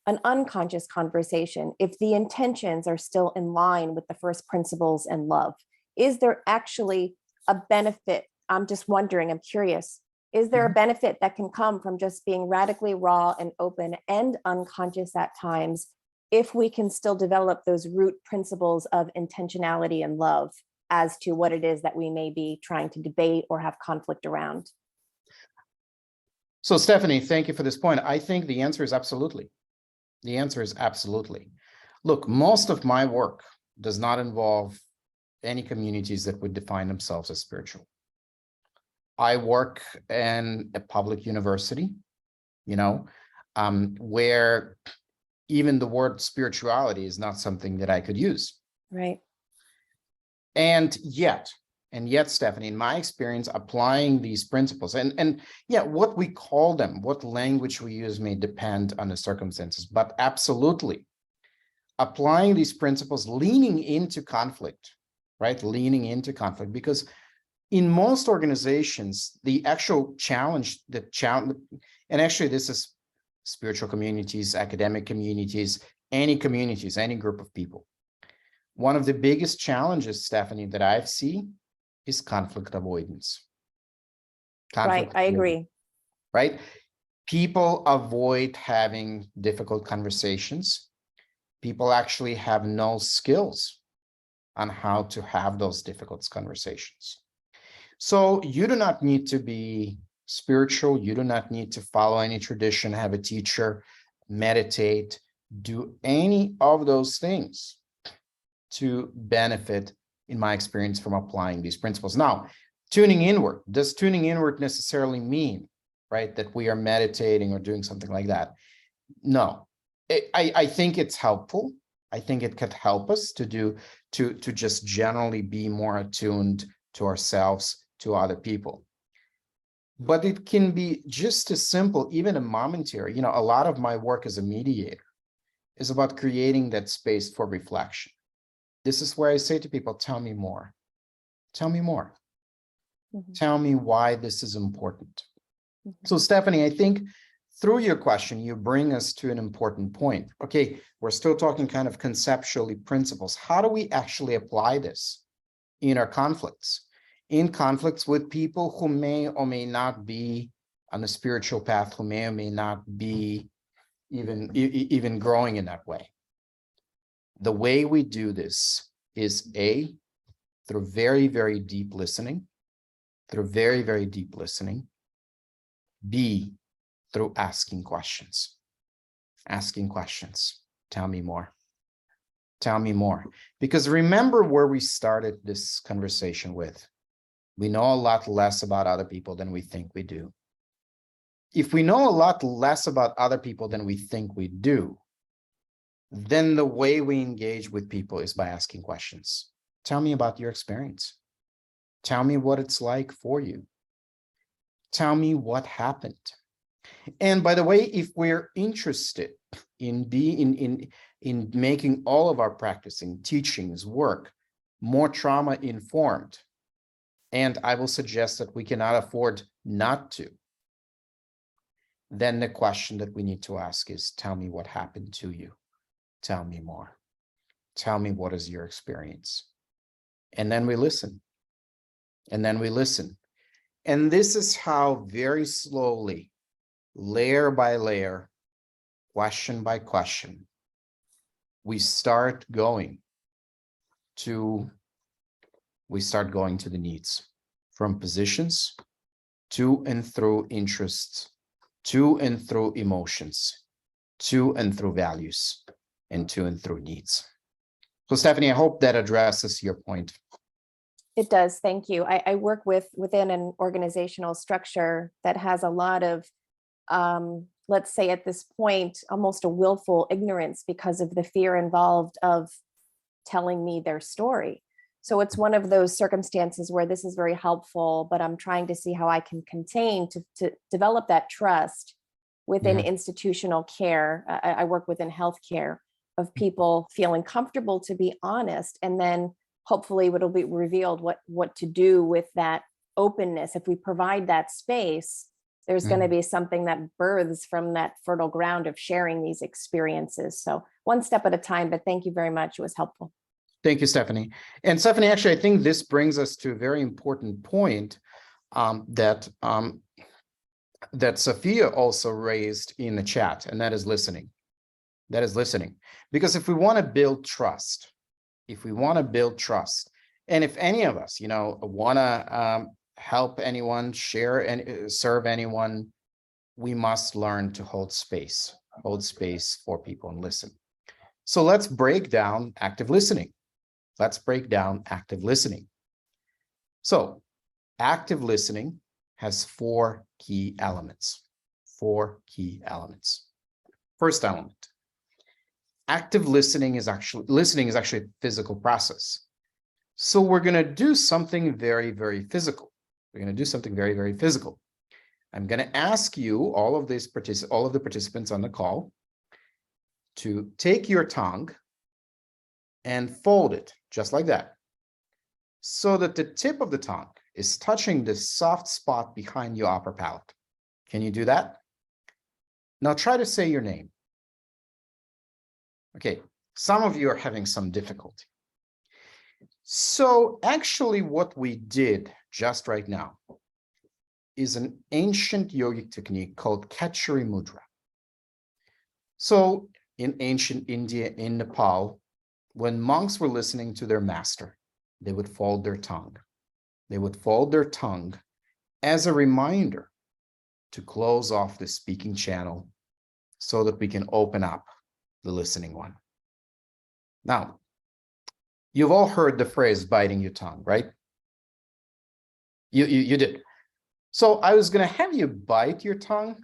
an unconscious conversation if the intentions are still in line with the first principles and love? Is there actually a benefit? I'm just wondering, I'm curious, is there a benefit that can come from just being radically raw and open and unconscious at times, if we can still develop those root principles of intentionality and love as to what it is that we may be trying to debate or have conflict around? So Stephanie, thank you for this point. I think the answer is absolutely. The answer is absolutely. Look, most of my work does not involve any communities that would define themselves as spiritual. I work in a public university, where even the word spirituality is not something that I could use. Right. And yet, And yet, Stephanie, in my experience, applying these principles and yeah, what we call them, what language we use may depend on the circumstances, but absolutely applying these principles, leaning into conflict, right? Leaning into conflict, because in most organizations, the actual challenge, and actually this is spiritual communities, academic communities, any group of people. One of the biggest challenges, Stephanie, that I've seen is conflict avoidance. Right, I agree. Right? People avoid having difficult conversations. People actually have no skills on how to have those difficult conversations. So you do not need to be spiritual. You do not need to follow any tradition, have a teacher, meditate, do any of those things to benefit, in my experience, from applying these principles. Now, tuning inward, does tuning inward necessarily mean, right, that we are meditating or doing something like that? No, I think it's helpful. I think it could help us to just generally be more attuned to ourselves, to other people. But it can be just as simple, even a momentary, a lot of my work as a mediator is about creating that space for reflection. This is where I say to people, tell me more. Tell me more. Mm-hmm. Tell me why this is important. Mm-hmm. So Stephanie, I think through your question, you bring us to an important point. Okay, we're still talking kind of conceptually principles. How do we actually apply this in our conflicts? In conflicts with people who may or may not be on the spiritual path, who may or may not be even growing in that way. The way we do this is A, through very, very deep listening, B, through asking questions. Tell me more. Tell me more. Because remember where we started this conversation with. We know a lot less about other people than we think we do. If we know a lot less about other people than we think we do, then the way we engage with people is by asking questions. Tell me about your experience. Tell me what it's like for you. Tell me what happened. And by the way, if we're interested in making all of our practicing, teachings, work more trauma informed, and I will suggest that we cannot afford not to, then the question that we need to ask is, tell me what happened to you. Tell me more. Tell me what is your experience. And then we listen. And this is how very slowly, layer by layer, question by question, we start going to the needs, from positions to and through interests, to and through emotions, to and through values, and to and through needs. So Stephanie, I hope that addresses your point. It does, thank you. I work within an organizational structure that has a lot of, let's say at this point, almost a willful ignorance because of the fear involved of telling me their story. So it's one of those circumstances where this is very helpful, but I'm trying to see how I can contain to develop that trust within institutional care. I work within healthcare, of people feeling comfortable to be honest, and then hopefully it'll be revealed what to do with that openness. If we provide that space, there's going to be something that births from that fertile ground of sharing these experiences. So one step at a time, but thank you very much. It was helpful. Thank you, Stephanie. And Stephanie, actually, I think this brings us to a very important point that Sophia also raised in the chat, and that is listening. Because if we want to build trust, and if any of us, want to help anyone, share and serve anyone, we must learn to hold space for people and listen. So let's break down active listening. So active listening has 4 key elements. First element. Active listening is actually a physical process. So we're going to do something very, very physical. We're going to do something very, very physical. I'm going to ask you, all of the participants on the call, to take your tongue and fold it just like that, so that the tip of the tongue is touching the soft spot behind your upper palate. Can you do that? Now try to say your name. Okay, some of you are having some difficulty. So actually what we did just right now is an ancient yogic technique called Khechari Mudra. So in ancient India, in Nepal, when monks were listening to their master, they would fold their tongue. They would fold their tongue as a reminder to close off the speaking channel so that we can open up the listening one. Now, you've all heard the phrase biting your tongue, right? You did. So I was going to have you bite your tongue,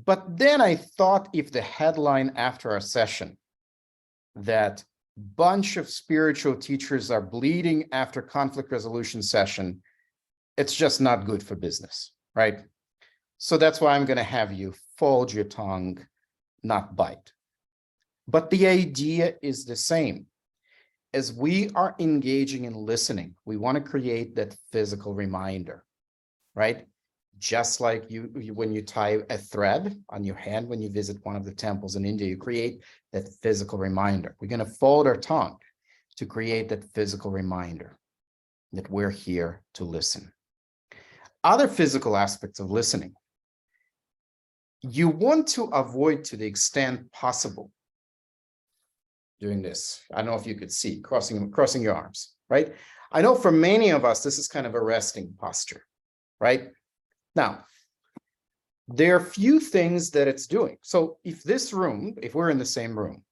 but then I thought if the headline after our session that bunch of spiritual teachers are bleeding after conflict resolution session, it's just not good for business, right? So that's why I'm going to have you fold your tongue, not bite. But the idea is the same. As we are engaging in listening, we want to create that physical reminder, right? Just like when you tie a thread on your hand, when you visit one of the temples in India, you create that physical reminder. We're going to fold our tongue to create that physical reminder that we're here to listen. Other physical aspects of listening, you want to avoid to the extent possible doing this. I don't know if you could see, crossing your arms, right? I know for many of us, this is kind of a resting posture, right? Now, there are few things that it's doing. So if this room, if we're in the same room,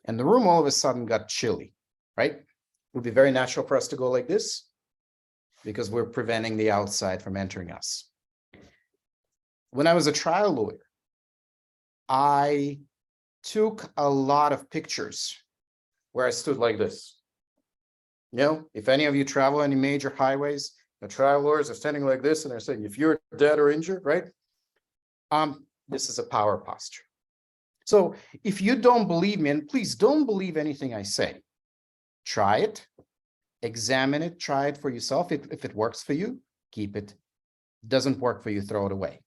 and the room all of a sudden got chilly, right? It would be very natural for us to go like this because we're preventing the outside from entering us. When I was a trial lawyer, I took a lot of pictures where I stood like this. You know, if any of you travel any major highways, the trial lawyers are standing like this and they're saying, if you're dead or injured, right? This is a power posture. So if you don't believe me, and please don't believe anything I say, try it, examine it, try it for yourself. If it works for you, keep it. Doesn't work for you, throw it away.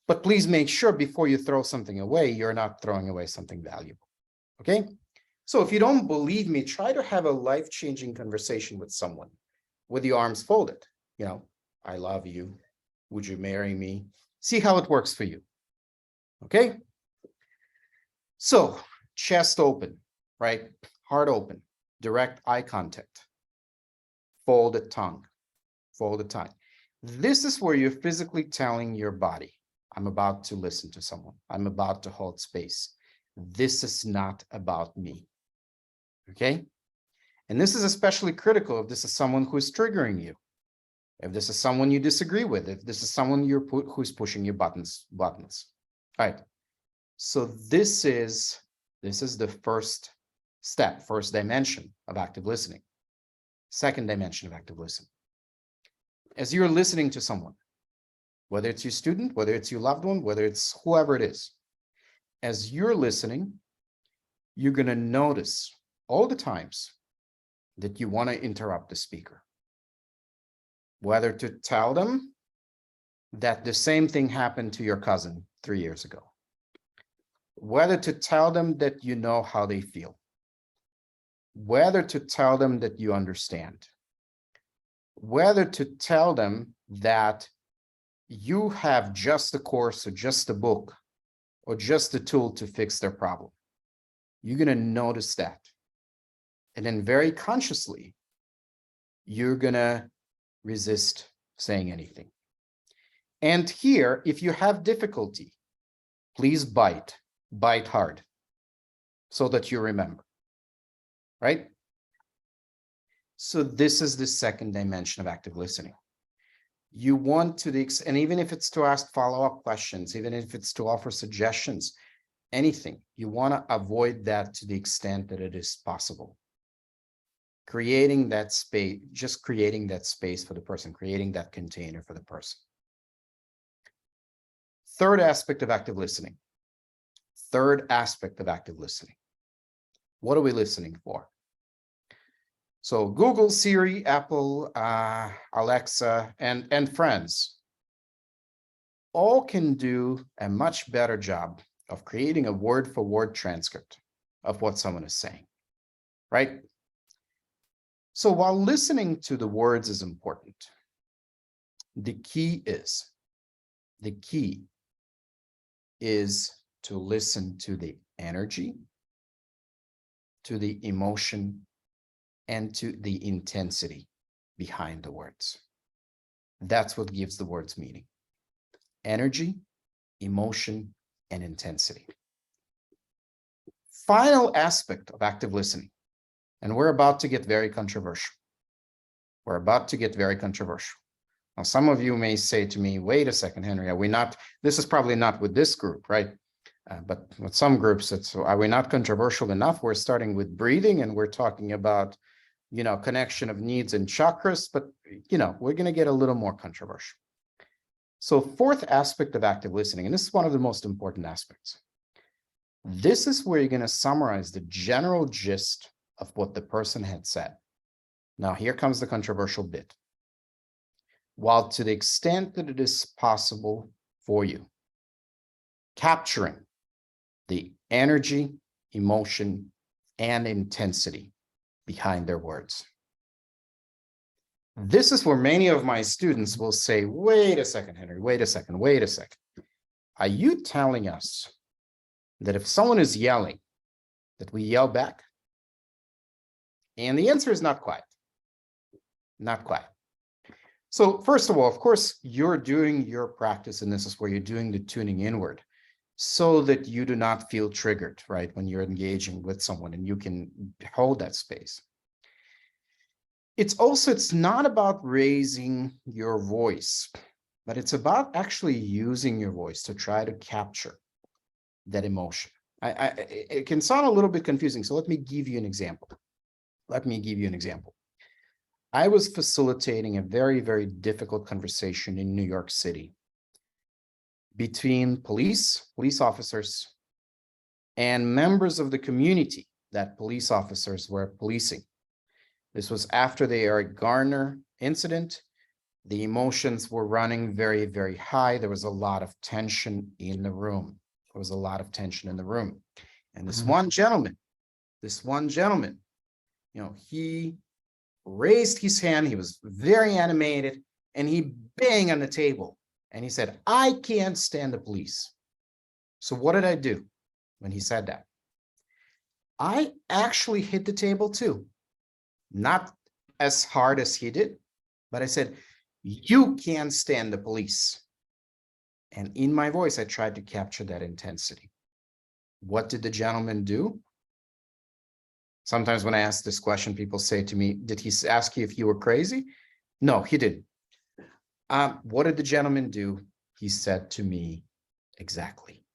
But please make sure before you throw something away, you're not throwing away something valuable, okay? So if you don't believe me, try to have a life-changing conversation with someone with your arms folded. You know, I love you. Would you marry me? See how it works for you, okay? So chest open, right? Heart open, direct eye contact, folded tongue, folded tongue. This is where you're physically telling your body, I'm about to listen to someone. I'm about to hold space. This is not about me, okay? And this is especially critical if this is someone who is triggering you, if this is someone you disagree with, if this is someone who's pushing your buttons. All right. So this is the first step, first dimension of active listening. Second dimension of active listening. As you're listening to someone, whether it's your student, whether it's your loved one, whether it's whoever it is, as you're listening, you're going to notice all the times that you want to interrupt the speaker. Whether to tell them that the same thing happened to your cousin 3 years ago. Whether to tell them that you know how they feel. Whether to tell them that you understand. Whether to tell them that you have just a course or just a book or just a tool to fix their problem. You're going to notice that. And then very consciously, you're going to resist saying anything. And here, if you have difficulty, please bite hard so that you remember, right? So this is the second dimension of active listening. You want to, and even if it's to ask follow-up questions, even if it's to offer suggestions, anything, you want to avoid that to the extent that it is possible. creating that space, just creating that space for the person, creating that container for the person. Third aspect of active listening. Third aspect of active listening. What are we listening for? So Google, Siri, Apple, Alexa, and friends all can do a much better job of creating a word-for-word transcript of what someone is saying, right? So while listening to the words is important, the key is to listen to the energy, to the emotion, and to the intensity behind the words. That's what gives the words meaning. Energy, emotion, and intensity. Final aspect of active listening, and we're about to get very controversial. We're about to get very controversial. Now, some of you may say to me, wait a second, Henry, are we not, this is probably not with this group, right? But with some groups, it's, are we not controversial enough? We're starting with breathing and we're talking about, you know, connection of needs and chakras, but, you know, we're going to get a little more controversial. So fourth aspect of active listening, and this is one of the most important aspects. This is where you're going to summarize the general gist of what the person had said. Now, here comes the controversial bit. While to the extent that it is possible for you, capturing the energy, emotion, and intensity behind their words. This is where many of my students will say, wait a second, Henry, wait a second. Are you telling us that if someone is yelling, that we yell back? And the answer is not quite. Not quite. So first of all, of course, you're doing your practice, and this is where you're doing the tuning inward so that you do not feel triggered, right, when you're engaging with someone and you can hold that space. It's not about raising your voice, but it's about actually using your voice to try to capture that emotion. It can sound a little bit confusing, so let me give you an example. I was facilitating a very, very difficult conversation in New York City between police officers, and members of the community that police officers were policing. This was after the Eric Garner incident. The emotions were running very, very high. There was a lot of tension in the room. And this one gentleman, you know, he raised his hand. He was very animated and he banged on the table and he said, I can't stand the police. So what did I do when he said that? I actually hit the table too. Not as hard as he did, but I said, you can't stand the police. And in my voice, I tried to capture that intensity. What did the gentleman do? Sometimes when I ask this question, people say to me, did he ask you if you were crazy? No, he didn't. What did the gentleman do? He said to me, exactly.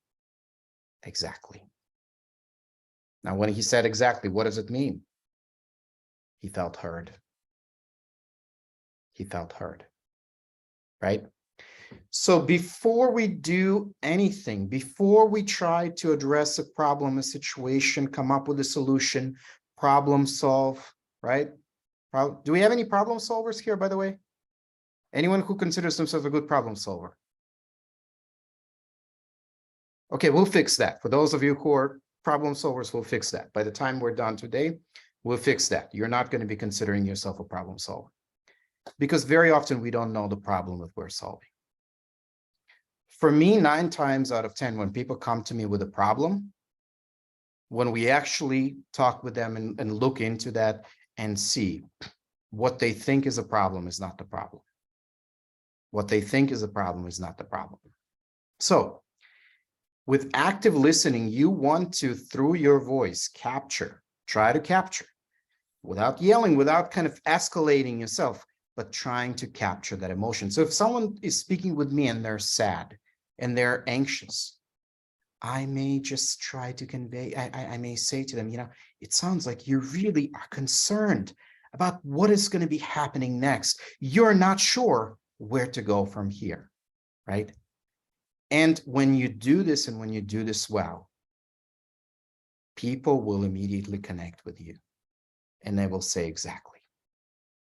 Now, when he said exactly, what does it mean? He felt heard. Right? So before we do anything, before we try to address a problem, a situation, come up with a solution, problem solve, right? Do we have any problem solvers here, by the way? Anyone who considers themselves a good problem solver? Okay, we'll fix that. For those of you who are problem solvers, we'll fix that. By the time we're done today, we'll fix that. You're not going to be considering yourself a problem solver because very often we don't know the problem that we're solving. For me, 9 times out of 10, when people come to me with a problem, when we actually talk with them and look into that and see what they think is a problem is not the problem. What they think is a problem is not the problem. So with active listening, you want to, through your voice, try to capture, without yelling, without kind of escalating yourself, but trying to capture that emotion. So if someone is speaking with me and they're sad and they're anxious, I may just try to convey, I may say to them, you know, it sounds like you really are concerned about what is going to be happening next. You're not sure where to go from here, right? And when you do this and when you do this well, people will immediately connect with you and they will say exactly.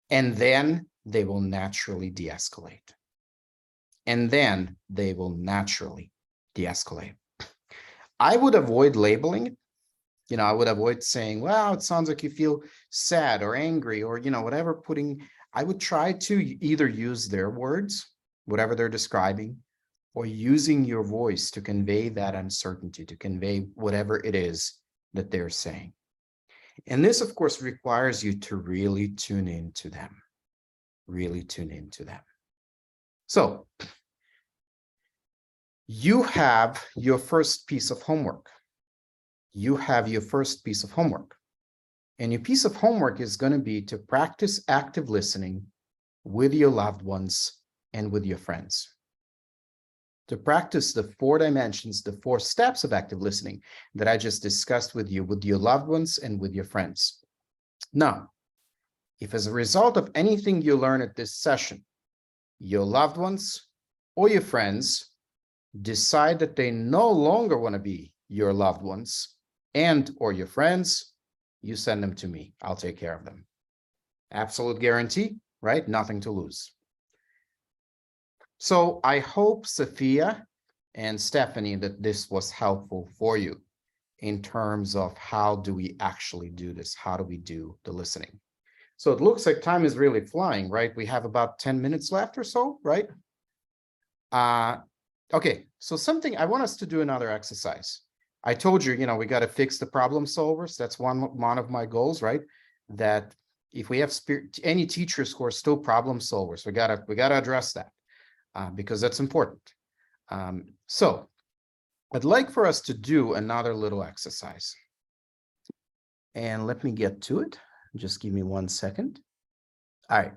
And then they will naturally de-escalate. And then they will naturally de-escalate. I would avoid labeling it. You know, I would avoid saying, well, it sounds like you feel sad or angry or, you know, whatever I would try to either use their words, whatever they're describing, or using your voice to convey that uncertainty, to convey whatever it is that they're saying. And this, of course, requires you to really tune into them, really tune into them. So you have your first piece of homework. You have your first piece of homework. And your piece of homework is going to be to practice active listening with your loved ones and with your friends. To practice the 4 dimensions, the 4 steps of active listening that I just discussed with you, with your loved ones and with your friends. Now, if as a result of anything you learn at this session, your loved ones or your friends decide that they no longer want to be your loved ones and or your friends, you send them to me. I'll take care of them. Absolute guarantee, right? Nothing to lose. So I hope, Sophia and Stephanie, that this was helpful for you in terms of how do we actually do this? How do we do the listening? So it looks like time is really flying, right? We have about 10 minutes left or so, right? Okay, so I want us to do another exercise. I told you, you know, we got to fix the problem solvers. That's one of my goals, right? That if we have any teachers who are still problem solvers, we gotta address that. Because that's important. So I'd like for us to do another little exercise. And let me get to it. Just give me 1 second. All right.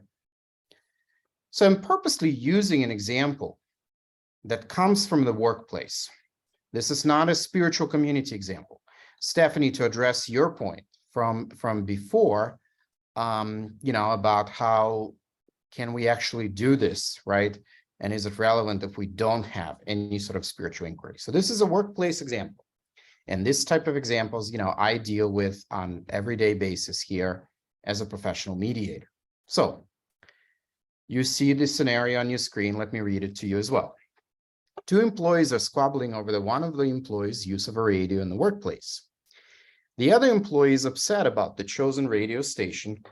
So I'm purposely using an example that comes from the workplace. This is not a spiritual community example. Stephanie, to address your point from before, you know, about how can we actually do this, right? And is it relevant if we don't have any sort of spiritual inquiry? So this is a workplace example. And this type of examples, you know, I deal with on an everyday basis here as a professional mediator. So you see this scenario on your screen. Let me read it to you as well. 2 employees are squabbling over one of the employees' use of a radio in the workplace. The other employee is upset about the chosen radio station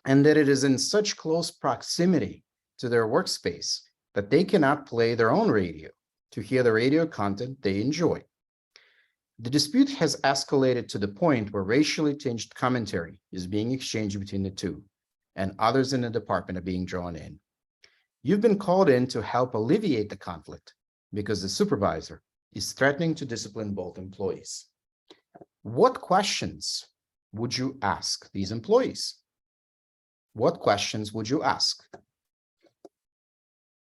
and that it is in such close proximity to their workspace that they cannot play their own radio to hear the radio content they enjoy. The dispute has escalated to the point where racially tinged commentary is being exchanged between the 2, and others in the department are being drawn in. You've been called in to help alleviate the conflict because the supervisor is threatening to discipline both employees. What questions would you ask these employees? What questions would you ask?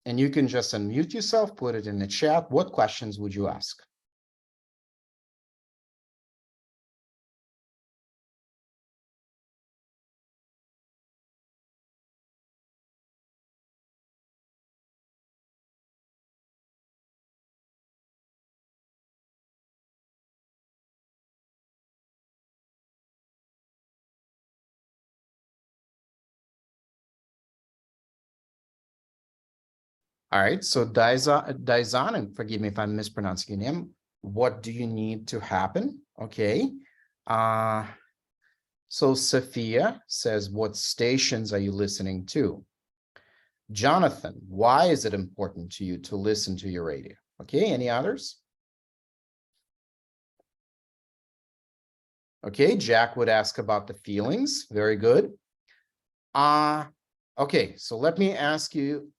And you can just unmute yourself, put it in the chat. What questions would you ask? All right, so Daizan, and forgive me if I'm mispronouncing your name, what do you need to happen? Okay. So Sophia says, what stations are you listening to? Jonathan, why is it important to you to listen to your radio? Okay, any others? Okay, Jack would ask about the feelings. Very good. Okay, so let me ask you.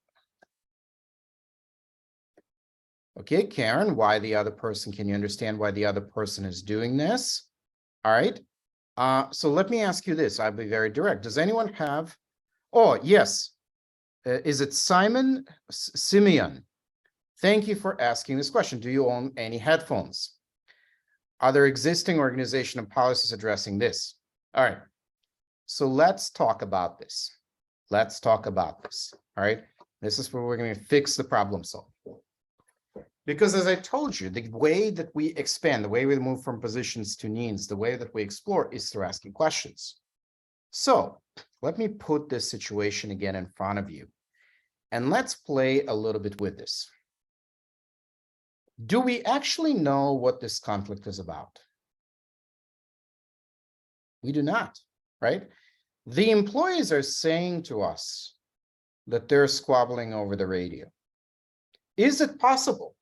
Okay, Karen, why the other person? Can you understand why the other person is doing this? All right. So let me ask you this. I'll be very direct. Does anyone have? Oh, yes. Is it Simon Simeon? Thank you for asking this question. Do you own any headphones? Are there existing organizational policies addressing this? All right. So let's talk about this. Let's talk about this. All right. This is where we're going to fix the problem solve. Because as I told you, the way that we expand, the way we move from positions to needs, the way that we explore is through asking questions. So let me put this situation again in front of you. And let's play a little bit with this. Do we actually know what this conflict is about? We do not, right? The employees are saying to us that they're squabbling over the radio. Is it possible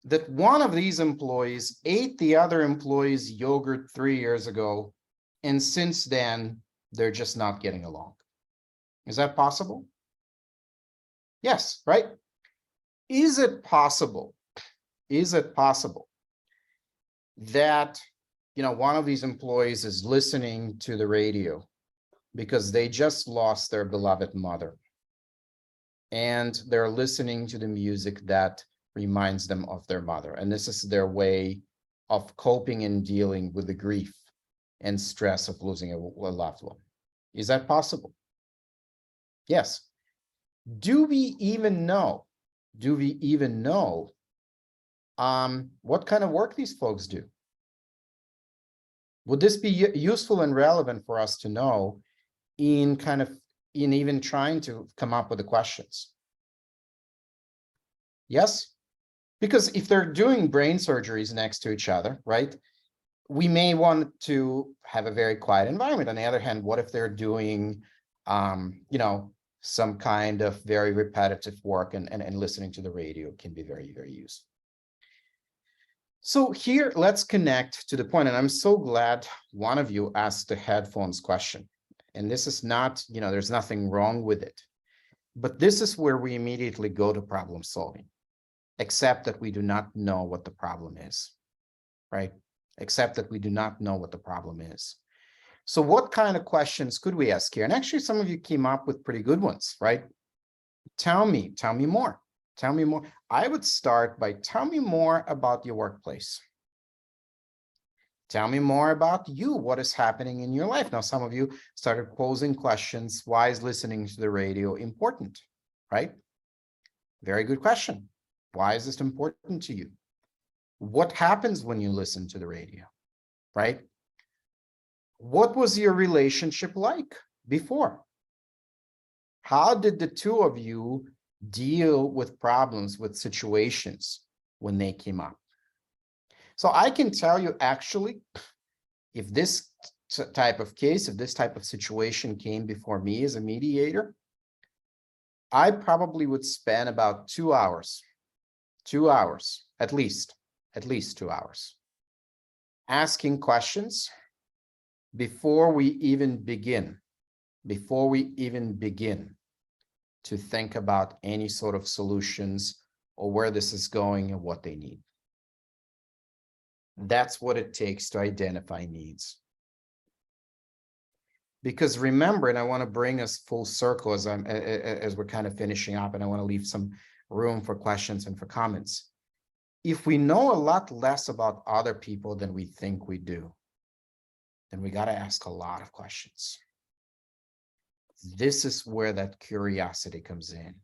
that one of these employees ate the other employee's yogurt 3 years ago, and since then, they're just not getting along? Is that possible? Yes, right? Is it possible? Is it possible that, one of these employees is listening to the radio because they just lost their beloved mother, and they're listening to the music that reminds them of their mother, and this is their way of coping and dealing with the grief and stress of losing a loved one? Is that possible? Yes. Do we even know? Do we even know what kind of work these folks do? Would this be useful and relevant for us to know in even trying to come up with the questions? Yes, because if they're doing brain surgeries next to each other, right, we may want to have a very quiet environment. On the other hand, what if they're doing, some kind of very repetitive work, and listening to the radio can be very, very useful. So here, let's connect to the point, and I'm so glad one of you asked the headphones question. And this is not, there's nothing wrong with it, but this is where we immediately go to problem solving, except that we do not know what the problem is, right? Except that we do not know what the problem is. So what kind of questions could we ask here? And actually, some of you came up with pretty good ones, right? Tell me more. Tell me more. I would start by tell me more about your workplace. Tell me more about you. What is happening in your life? Now, some of you started posing questions. Why is listening to the radio important, right? Very good question. Why is this important to you? What happens when you listen to the radio, right? What was your relationship like before? How did the two of you deal with problems, with situations when they came up? So I can tell you, actually, if this type of case, if this type of situation came before me as a mediator, I probably would spend about 2 hours, at least 2 hours, asking questions before we even begin to think about any sort of solutions or where this is going and what they need. That's what it takes to identify needs. Because remember, and I want to bring us full circle as we're kind of finishing up, and I want to leave some room for questions and for comments. If we know a lot less about other people than we think we do, then we got to ask a lot of questions. This is where that curiosity comes in.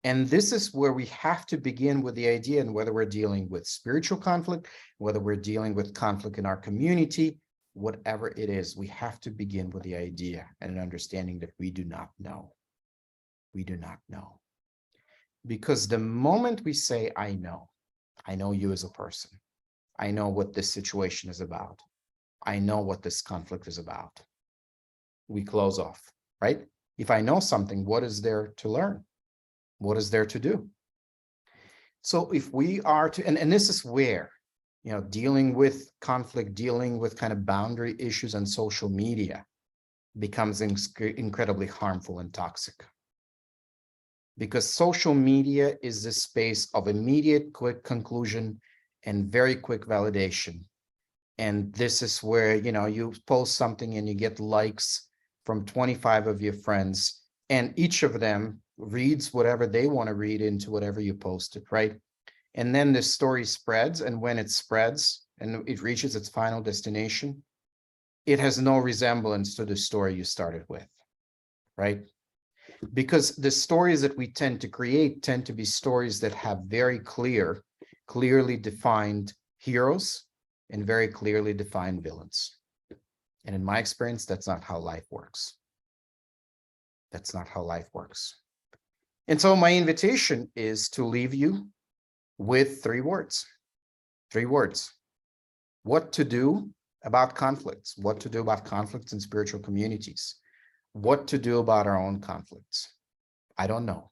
And this is where we have to begin with the idea, and whether we're dealing with spiritual conflict, whether we're dealing with conflict in our community, whatever it is, we have to begin with the idea and an understanding that we do not know. We do not know. Because the moment we say, I know you as a person, I know what this situation is about, I know what this conflict is about, we close off, right? If I know something, what is there to learn? What is there to do? So if we are to, and this is where, dealing with conflict, dealing with kind of boundary issues on social media becomes incredibly harmful and toxic. Because social media is this space of immediate, quick conclusion and very quick validation. And this is where, you post something and you get likes from 25 of your friends, and each of them reads whatever they want to read into whatever you posted, right? And then this story spreads, and when it spreads and it reaches its final destination, it has no resemblance to the story you started with, right? Because the stories that we tend to create tend to be stories that have very clearly defined heroes and very clearly defined villains. And in my experience, that's not how life works. That's not how life works. And so my invitation is to leave you with 3 words. 3 words. What to do about conflicts, what to do about conflicts in spiritual communities, what to do about our own conflicts. I don't know.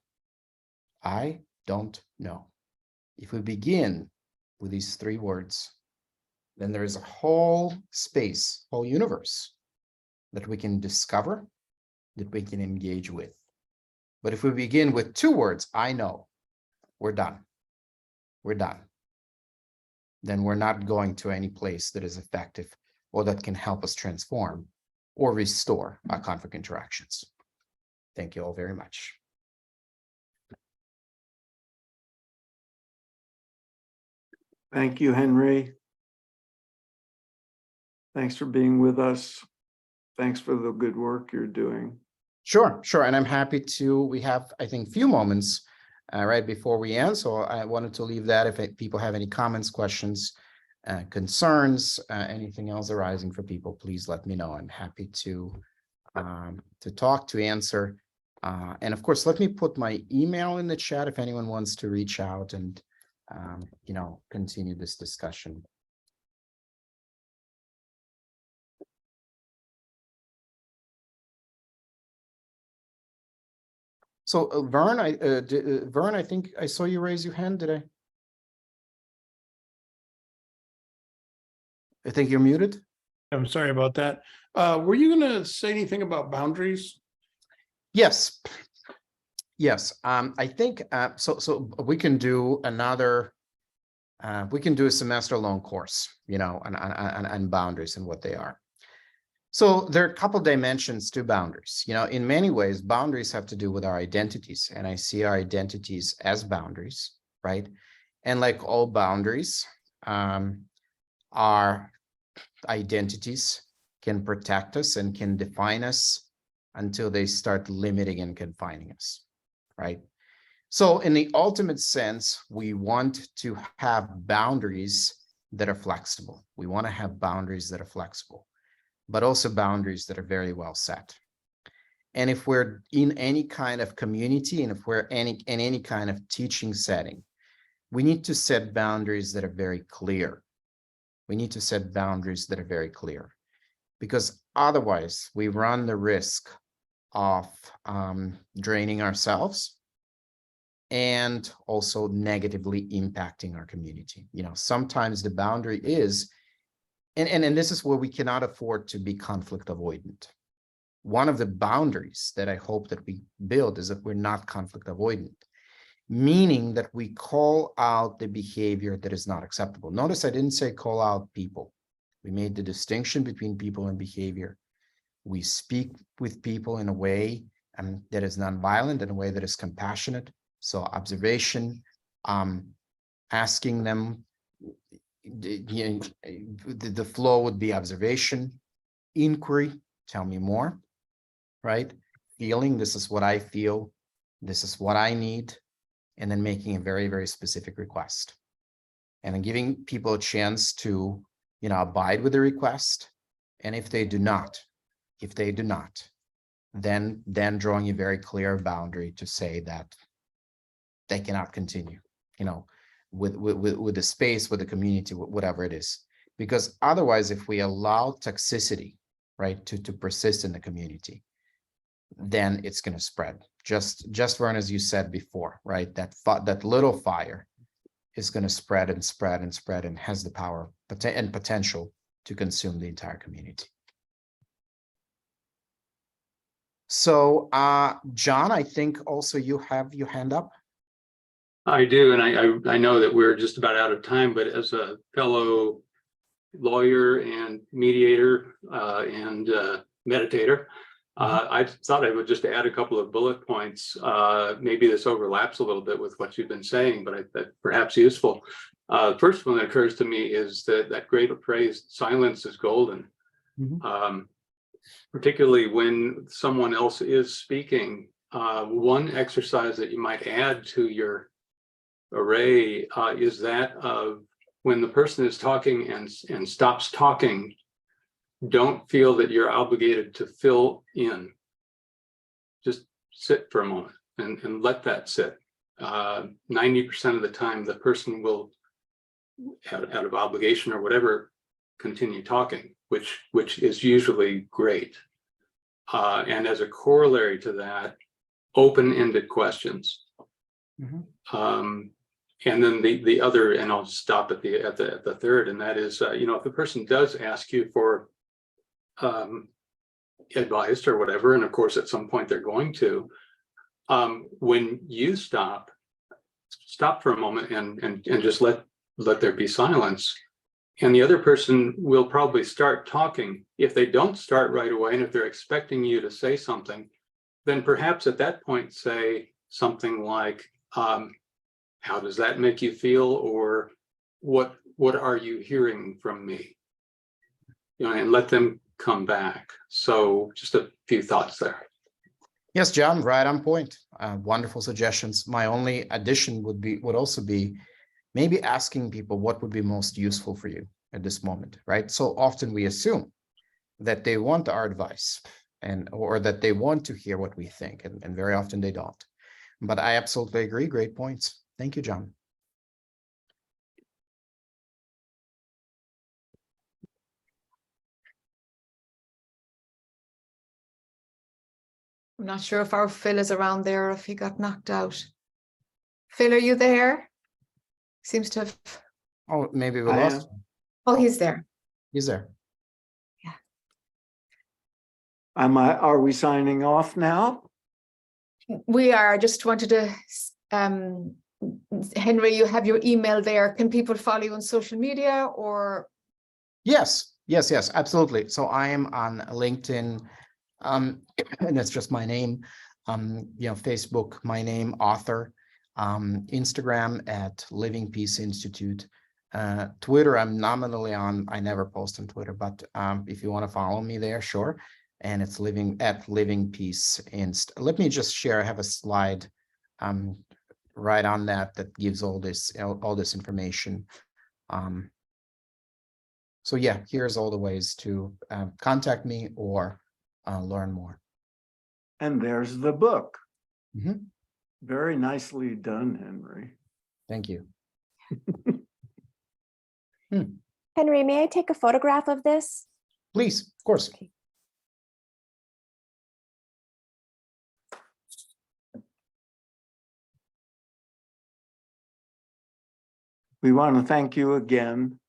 I don't know. If we begin with these 3 words, then there is a whole space, whole universe that we can discover, that we can engage with. But if we begin with 2 words, I know, we're done. We're done. Then we're not going to any place that is effective or that can help us transform or restore our conflict interactions. Thank you all very much. Thank you, Henry. Thanks for being with us. Thanks for the good work you're doing. Sure. And I'm happy to, we have, I think, few moments right before we end. So I wanted to leave that if people have any comments, questions, concerns, anything else arising for people, please let me know. I'm happy to talk, to answer. And of course, let me put my email in the chat if anyone wants to reach out and, continue this discussion. So Vern, I think I saw you raise your hand. Did I? I think you're muted. I'm sorry about that. Were you going to say anything about boundaries? Yes. I think so we can do another. We can do a semester-long course, on boundaries and what they are. So there are a couple dimensions to boundaries. In many ways, boundaries have to do with our identities, and I see our identities as boundaries, right? And like all boundaries, our identities can protect us and can define us until they start limiting and confining us, right? So in the ultimate sense, we want to have boundaries that are flexible. We want to have boundaries that are flexible, but also boundaries that are very well set. And if we're in any kind of community, and if we're in any kind of teaching setting, we need to set boundaries that are very clear. We need to set boundaries that are very clear, because otherwise we run the risk of draining ourselves and also negatively impacting our community. Sometimes the boundary is, and this is where we cannot afford to be conflict avoidant. One of the boundaries that I hope that we build is that we're not conflict avoidant, meaning that we call out the behavior that is not acceptable. Notice I didn't say call out people. We made the distinction between people and behavior. We speak with people in a way that is nonviolent, in a way that is compassionate. So observation, asking them, the flow would be observation, inquiry, tell me more, right? Feeling, this is what I feel, this is what I need, and then making a very, very specific request. And then giving people a chance to, abide with the request. And if they do not, then drawing a very clear boundary to say that they cannot continue, with the space, with the community, whatever it is. Because otherwise, if we allow toxicity, right, to persist in the community, then it's going to spread. Just Vern, as you said before, right, that little fire is going to spread and spread and spread and has the power and potential to consume the entire community. So, John, I think also you have your hand up. I do, and I know that we're just about out of time, but as a fellow lawyer and mediator and meditator, I thought I would just add a couple of bullet points. Maybe this overlaps a little bit with what you've been saying, but perhaps useful. First one that occurs to me is that great phrase, silence is golden. Particularly when someone else is speaking. One exercise that you might add to your array is that of when the person is talking and stops talking, don't feel that you're obligated to fill in. Just sit for a moment and let that sit. 90% of the time, the person will, out of obligation or whatever, continue talking, which is usually great. And as a corollary to that, open-ended questions. And then the other, and I'll stop at the third, and that is, if the person does ask you for advice or whatever, and of course at some point they're going to, when you stop for a moment and just let there be silence, and the other person will probably start talking. If they don't start right away, and if they're expecting you to say something, then perhaps at that point say something like, how does that make you feel? Or what are you hearing from me? And let them come back. So just a few thoughts there. Yes, John, right on point. Wonderful suggestions. My only addition would also be maybe asking people what would be most useful for you at this moment, right? So often we assume that they want our advice or that they want to hear what we think, and very often they don't. But I absolutely agree. Great points. Thank you, John. I'm not sure if our Phil is around there or if he got knocked out. Phil, are you there? Seems to have. Oh, maybe we lost. Oh, he's there. He's there. Yeah. Are we signing off now? We are. Just wanted to, Henry, you have your email there. Can people follow you on social media or? Yes, absolutely. So I am on LinkedIn, and it's just my name. Facebook, my name, author. Instagram at Living Peace Institute. Twitter, I'm nominally on. I never post on Twitter, but if you want to follow me there, sure. And it's Living Peace Inst. Let me just share. I have a slide right on that gives all this information. So yeah, here's all the ways to contact me or learn more. And there's the book. Mm-hmm. Very nicely done, Henry. Thank you. Henry, may I take a photograph of this? Please, of course. Okay. We want to thank you again.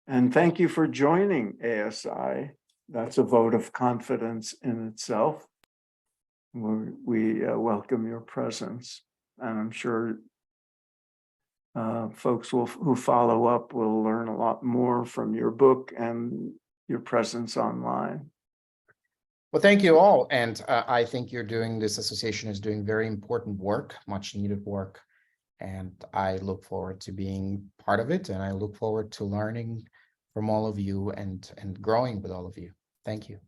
And thank you for joining ASI. That's a vote of confidence in itself. We welcome your presence, and I'm sure folks who follow up will learn a lot more from your book and your presence online. Well, thank you all. And I think this association is doing very important work, much needed work. And I look forward to being part of it. And I look forward to learning from all of you and growing with all of you. Thank you.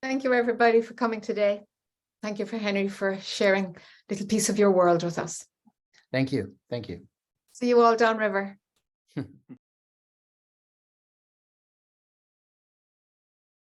Thank you, everybody, for coming today. Thank you for Henry for sharing a little piece of your world with us. Thank you. Thank you. See you all downriver.